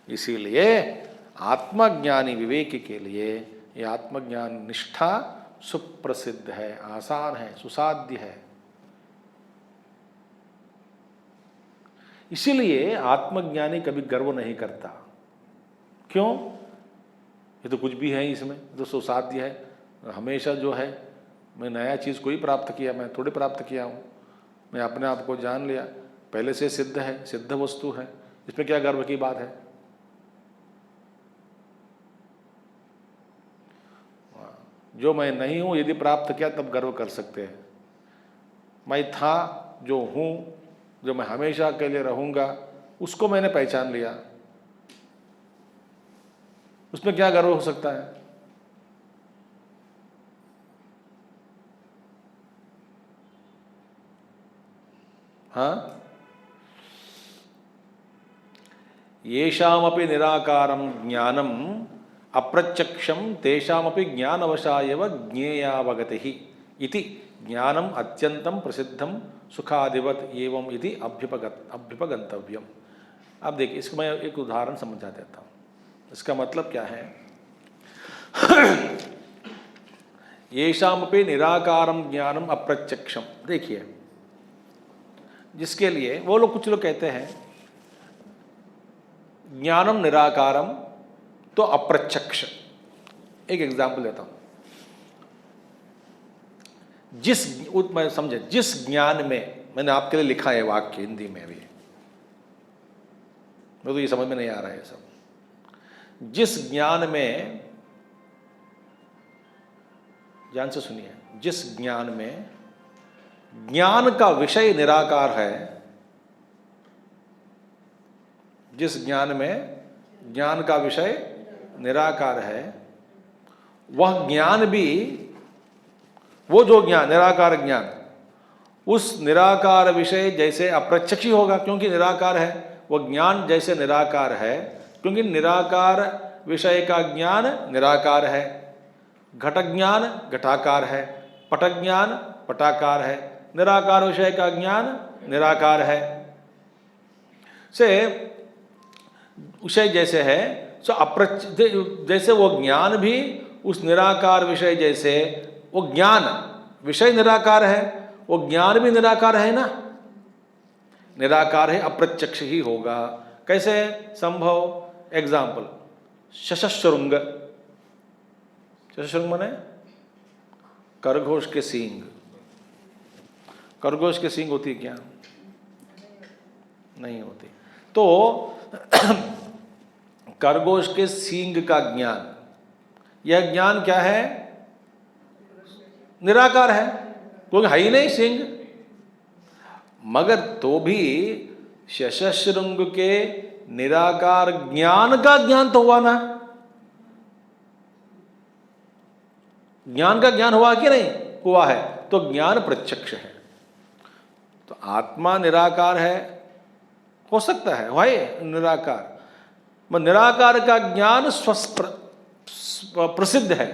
इसीलिए आत्मज्ञानी विवेकी के लिए ये आत्मज्ञान निष्ठा सुप्रसिद्ध है, आसान है, सुसाध्य है। इसीलिए आत्मज्ञानी कभी गर्व नहीं करता। क्यों? ये तो कुछ भी है इसमें, तो सुसाध्य है। हमेशा जो है, मैं नया चीज़ कोई प्राप्त किया, मैं थोड़ी प्राप्त किया हूँ, मैं अपने आप को जान लिया, पहले से सिद्ध है, सिद्ध वस्तु है, इसमें क्या गर्व की बात है? जो मैं नहीं हूँ यदि प्राप्त किया तब गर्व कर सकते हैं। मैं था, जो हूँ, जो मैं हमेशा के लिए रहूँगा, उसको मैंने पहचान लिया, उसमें क्या गर्व हो सकता है? हाँ, येषामपि निराकारं ज्ञानम अप्रत्यक्षम तेषामपि ज्ञानवशायव ज्ञेयावगतिः इति ज्ञानम अत्यंतम प्रसिद्धम सुखादिवत एवं इति अभ्युपगंतव्यम। अब देखिए, इसको मैं एक उदाहरण समझा देता हूँ। इसका मतलब क्या है? येषामपि निराकारम ज्ञानम अप्रत्यक्षम। देखिए, जिसके लिए वो लोग, कुछ लोग कहते हैं ज्ञानम निराकारम तो अप्रत्यक्ष। एक एग्जाम्पल देता हूं। मैं समझे, जिस ज्ञान में, मैंने आपके लिए लिखा है वाक्य हिंदी में भी, मुझे तो ये समझ में नहीं आ रहा है सब। जिस ज्ञान में, ध्यान से सुनिए, जिस ज्ञान में ज्ञान का विषय निराकार है, जिस ज्ञान में ज्ञान का विषय निराकार है, वह ज्ञान भी, वो जो ज्ञान, निराकार ज्ञान, उस निराकार विषय जैसे अप्रत्यक्ष ही होगा, क्योंकि निराकार है। वह ज्ञान जैसे निराकार है, क्योंकि निराकार विषय का ज्ञान निराकार है। घट ज्ञान घटाकार है, पट ज्ञान पटाकार है, निराकार विषय का ज्ञान निराकार है। से विषय जैसे है, सो जैसे वो ज्ञान भी उस निराकार विषय जैसे, वो ज्ञान विषय निराकार है, वो ज्ञान भी निराकार है ना, निराकार है, अप्रत्यक्ष ही होगा। कैसे संभव? एग्जाम्पल, शशशृंग। शशशृंग माने खरगोश के सींग। खरगोश के सींग होती क्या? नहीं होती। तो खरगोश के सींग का ज्ञान, यह ज्ञान क्या है? निराकार है, क्योंकि है ही नहीं सींग। मगर तो भी शशशृंग के निराकार ज्ञान का ज्ञान तो हुआ ना, ज्ञान का ज्ञान हुआ कि नहीं हुआ है? तो ज्ञान प्रत्यक्ष है। तो आत्मा निराकार है, हो सकता है भाई निराकार, निराकार का ज्ञान प्रसिद्ध है,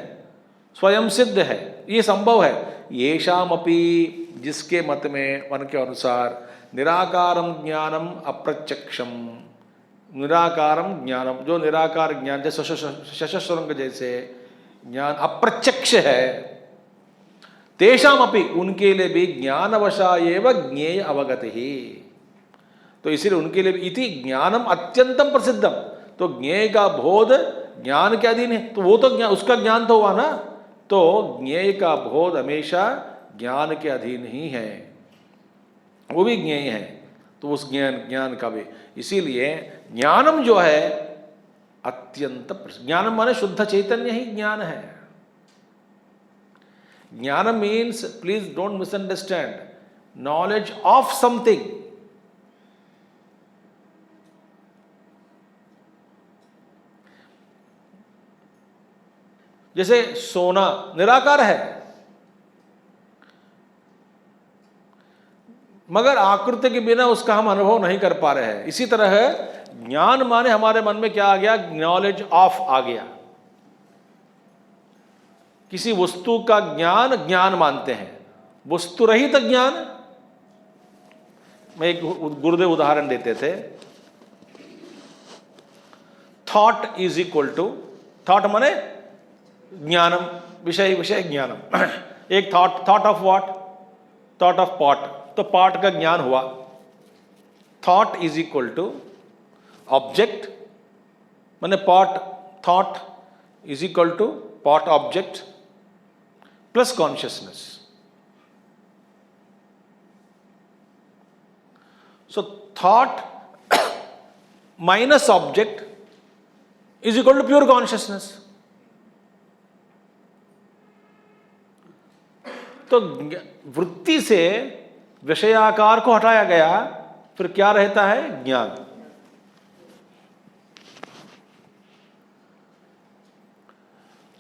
स्वयं सिद्ध है, ये संभव है। येषामपि, जिसके मत में, मन के अनुसार, निराकारम ज्ञानम अप्रत्यक्षम, निराकारम ज्ञानम, जो निराकार ज्ञान जैसे शशशृंग जैसे ज्ञान अप्रत्यक्ष है, तेषाम अपि, उनके लिए भी ज्ञानवशा एव ज्ञेय अवगति ही, तो इसीलिए उनके लिए इति ज्ञानम अत्यंतम प्रसिद्धम, तो ज्ञेय का बोध ज्ञान के अधीन है, तो वो तो ज्ञान, उसका ज्ञान तो हुआ ना, तो ज्ञेय का बोध हमेशा ज्ञान के अधीन ही है, वो भी ज्ञेय है, तो उस ज्ञान का भी, इसीलिए ज्ञानम जो है अत्यंत, ज्ञानम माने शुद्ध चैतन्य ही ज्ञान है। ज्ञानम means, please don't misunderstand, knowledge of something. जैसे सोना निराकार है, मगर आकृति के बिना उसका हम अनुभव नहीं कर पा रहे हैं। इसी तरह है ज्ञान माने हमारे मन में क्या आ गया, नॉलेज ऑफ आ गया। किसी वस्तु का ज्ञान ज्ञान मानते हैं, वस्तु रहित ज्ञान। मैं एक गुरुदेव उदाहरण देते थे, thought is equal to, thought माने ज्ञानम, विषय विषय ज्ञानम। एक thought of what, thought of pot, तो पॉट का ज्ञान हुआ। Thought is equal to object, माने pot, thought is equal to pot object plus consciousness. So thought minus object is equal to pure consciousness. तो वृत्ति से विषयाकार को हटाया गया, फिर क्या रहता है, ज्ञान।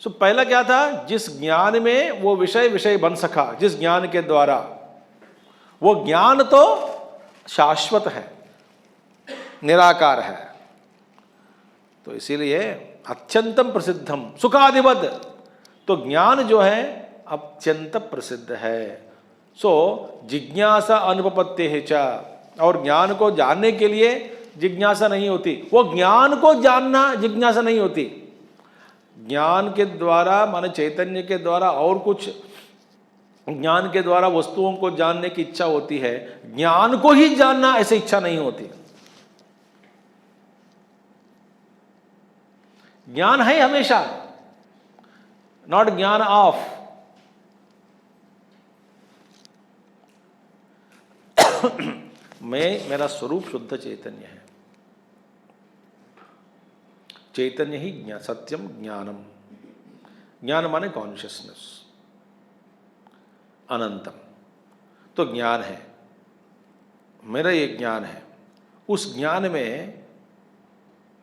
सो पहला क्या था, जिस ज्ञान में वो विषय बन सका, जिस ज्ञान के द्वारा, वो ज्ञान तो शाश्वत है, निराकार है, तो इसीलिए अत्यंतम प्रसिद्धम सुखादिवद, तो ज्ञान जो है अत्यंत प्रसिद्ध है। सो जिज्ञासा अनुपपत्ति है चा, और ज्ञान को जानने के लिए जिज्ञासा नहीं होती, वो ज्ञान को जानना जिज्ञासा नहीं होती। ज्ञान के द्वारा माने चैतन्य के द्वारा और कुछ, ज्ञान के द्वारा वस्तुओं को जानने की इच्छा होती है, ज्ञान को ही जानना ऐसी इच्छा नहीं होती। ज्ञान है हमेशा, नॉट ज्ञान ऑफ। मेरा स्वरूप शुद्ध चैतन्य है, चैतन्य ही ज्ञान, सत्यम ज्ञानम, ज्ञान माने कॉन्शियसनेस, अनंतम, तो ज्ञान है, मेरा ये ज्ञान है। उस ज्ञान में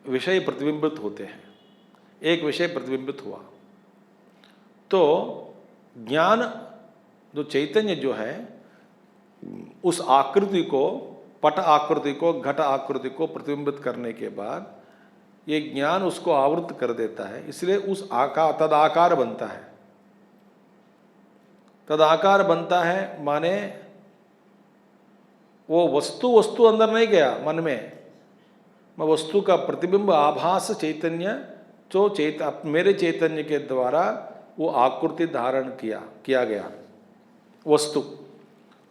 विषय प्रतिबिंबित होते हैं, एक विषय प्रतिबिंबित हुआ, तो ज्ञान जो चैतन्य जो है उस आकृति को, पट आकृति को, घट आकृति को प्रतिबिंबित करने के बाद ये ज्ञान उसको आवृत कर देता है, इसलिए उस तदाकार बनता है। तदाकार बनता है माने वो वस्तु अंदर नहीं गया मन में, मैं वस्तु का प्रतिबिंब आभास चैतन्य जो मेरे चैतन्य के द्वारा वो आकृति धारण किया गया वस्तु,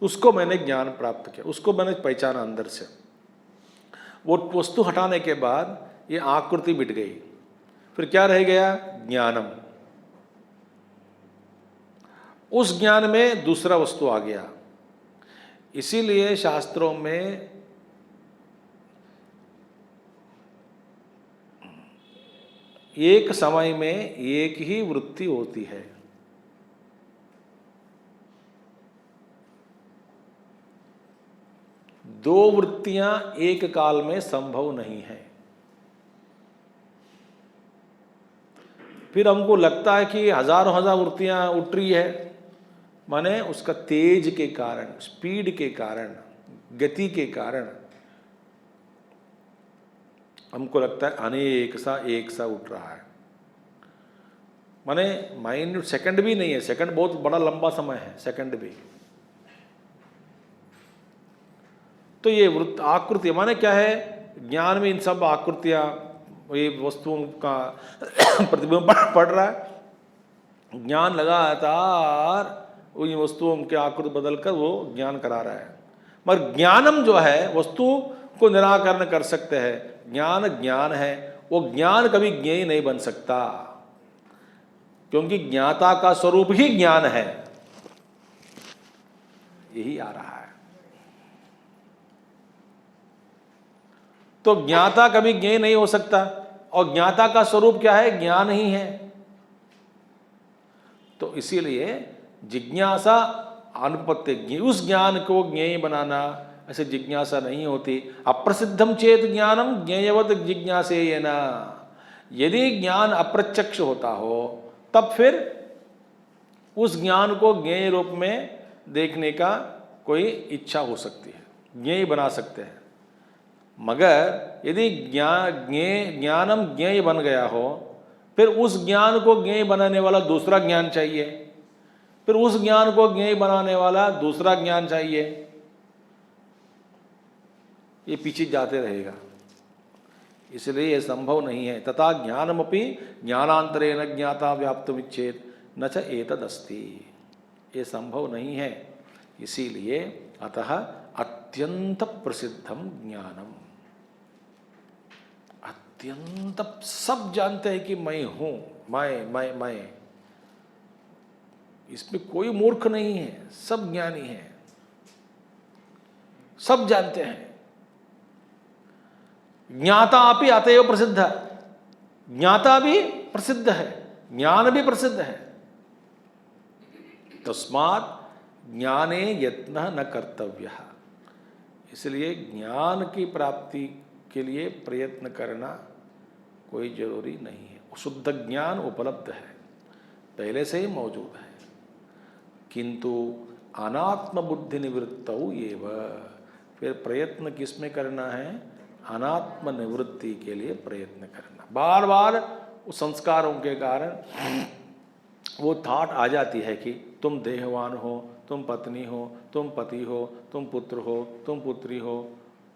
उसको मैंने ज्ञान प्राप्त किया, उसको मैंने पहचाना अंदर से। वो वस्तु हटाने के बाद ये आकृति मिट गई, फिर क्या रह गया, ज्ञानम। उस ज्ञान में दूसरा वस्तु आ गया। इसीलिए शास्त्रों में एक समय में एक ही वृत्ति होती है, दो वृत्तियां एक काल में संभव नहीं है। फिर हमको लगता है कि हजारों हजार वृत्तियां उठ रही है, माने उसका तेज के कारण, स्पीड के कारण, गति के कारण हमको लगता है अनेक सा एक सा उठ रहा है। माने माइन्यूट सेकंड भी नहीं है, सेकंड बहुत बड़ा लंबा समय है, सेकंड भी। तो ये वृत्त आकृति माने क्या है, ज्ञान में इन सब आकृतियां, ये वस्तुओं का प्रतिबिंब पड़ रहा है। ज्ञान लगातार उन वस्तुओं के आकृति बदलकर वो ज्ञान करा रहा है। मगर ज्ञानम जो है वस्तु को निराकरण कर सकते हैं। ज्ञान ज्ञान है, वो ज्ञान कभी ज्ञेय नहीं बन सकता, क्योंकि ज्ञाता का स्वरूप ही ज्ञान है। यही आ रहा है। तो ज्ञाता कभी ज्ञेय नहीं हो सकता, और ज्ञाता का स्वरूप क्या है? ज्ञान ही है। तो इसीलिए जिज्ञासा अनुपत्ति, उस ज्ञान को ज्ञेय बनाना, ऐसे जिज्ञासा नहीं होती। अप्रसिद्धम चेत ज्ञानम ज्ञेयवत जिज्ञासेयेन। यदि ज्ञान अप्रत्यक्ष होता हो तब फिर उस ज्ञान को ज्ञेय रूप में देखने का कोई इच्छा हो सकती है, ज्ञेय बना सकते हैं। मगर यदि ज्ञानम ज्ञेय बन गया हो, फिर उस ज्ञान को ज्ञेय बनाने वाला दूसरा ज्ञान चाहिए, फिर उस ज्ञान को ज्ञेय बनाने वाला दूसरा ज्ञान चाहिए। ये पीछे जाते रहेगा, इसलिए यह संभव नहीं है। तथा ज्ञानमपि ज्ञानांतरेण ज्ञाता व्याप्तुमिच्छेद न च एतदस्ति, ये संभव नहीं है। इसीलिए अतः अत्यंत प्रसिद्धम ज्ञानम, अत्यंत सब जानते हैं कि मैं हूं, मैं, इसमें कोई मूर्ख नहीं है, सब ज्ञानी है, सब जानते हैं। ज्ञाता अपि अतएव प्रसिद्ध, ज्ञाता भी प्रसिद्ध है, ज्ञान भी प्रसिद्ध है। तस्मात् ज्ञाने यत्न न कर्तव्य, इसलिए ज्ञान की प्राप्ति के लिए प्रयत्न करना कोई जरूरी नहीं है। शुद्ध ज्ञान उपलब्ध है, पहले से ही मौजूद है। किंतु अनात्म बुद्धि निवृत्तौ एव, फिर प्रयत्न किसमें करना है? अनात्म निवृत्ति के लिए प्रयत्न करना। बार बार उस संस्कारों के कारण वो थॉट आ जाती है कि तुम देहवान हो, तुम पत्नी हो, तुम पति हो, तुम पुत्र हो, तुम पुत्री हो,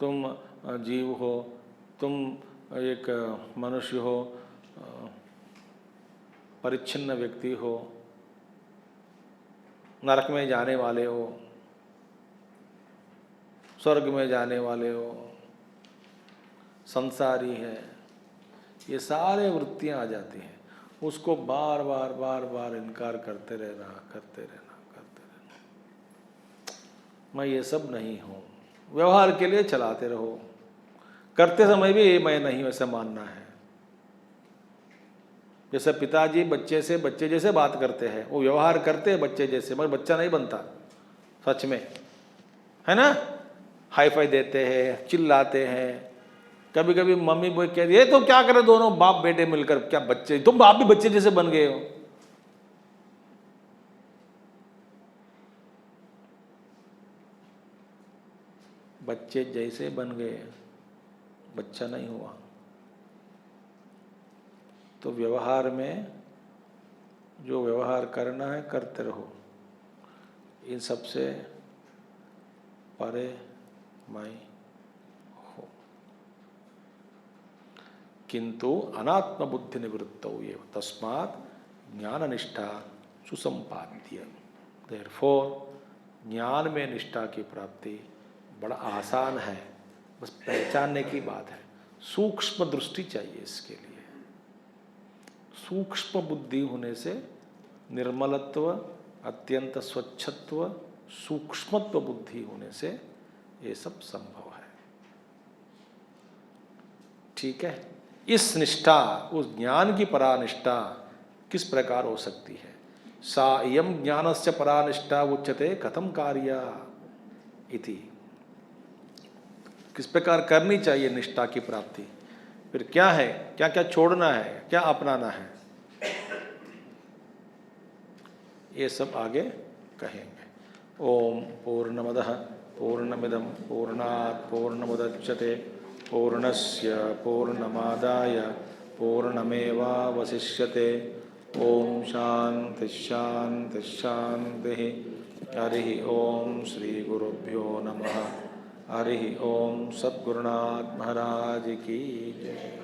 तुम जीव हो, तुम एक मनुष्य हो, परिच्छिन्न व्यक्ति हो, नरक में जाने वाले हो, स्वर्ग में जाने वाले हो, संसारी है, ये सारे वृत्तियां आ जाती हैं। उसको बार बार बार बार इनकार करते रहना, करते रहना, करते रहना। मैं ये सब नहीं हूँ, व्यवहार के लिए चलाते रहो, करते समय भी मैं नहीं वैसे मानना है। जैसे पिताजी बच्चे से बच्चे जैसे बात करते हैं, वो व्यवहार करते हैं बच्चे जैसे, मगर बच्चा नहीं बनता सच में, है ना? हाई फाई देते हैं, चिल्लाते हैं। कभी कभी मम्मी बोल कहती है, तो क्या करे दोनों बाप बेटे मिलकर, क्या बच्चे, तुम बाप भी बच्चे जैसे बन गए हो। बच्चे जैसे बन गए, बच्चा नहीं हुआ। तो व्यवहार में जो व्यवहार करना है करते रहो, इन सबसे परे मैं हो। किंतु अनात्म बुद्धि निवृत्तौ एव तस्मात् ज्ञान निष्ठा सुसंपाद्य। देयरफॉर ज्ञान में निष्ठा की प्राप्ति बड़ा आसान है, बस पहचानने की बात है। सूक्ष्म दृष्टि चाहिए इसके लिए, सूक्ष्म बुद्धि होने से निर्मलत्व, अत्यंत स्वच्छत्व, सूक्ष्मत्व बुद्धि होने से ये सब संभव है। ठीक है? इस निष्ठा, उस ज्ञान की परानिष्ठा किस प्रकार हो सकती है? सा इयं ज्ञानस्य परानिष्ठा उच्यते कथम कार्या इति। किस प्रकार करनी चाहिए निष्ठा की प्राप्ति, फिर क्या है, क्या क्या छोड़ना है, क्या अपनाना है, ये सब आगे कहेंगे। ओम पूर्णमदः पूर्णमिदं पूर्णात् पूर्णमुदच्यते पूर्णस्य पूर्णमादाय पूर्णमेवावशिष्यते। ओम शांति शांति शांति। हरि ओम श्री गुरुभ्यो नमः। हरि ओम सद्गुरुनाथ महाराज की जय।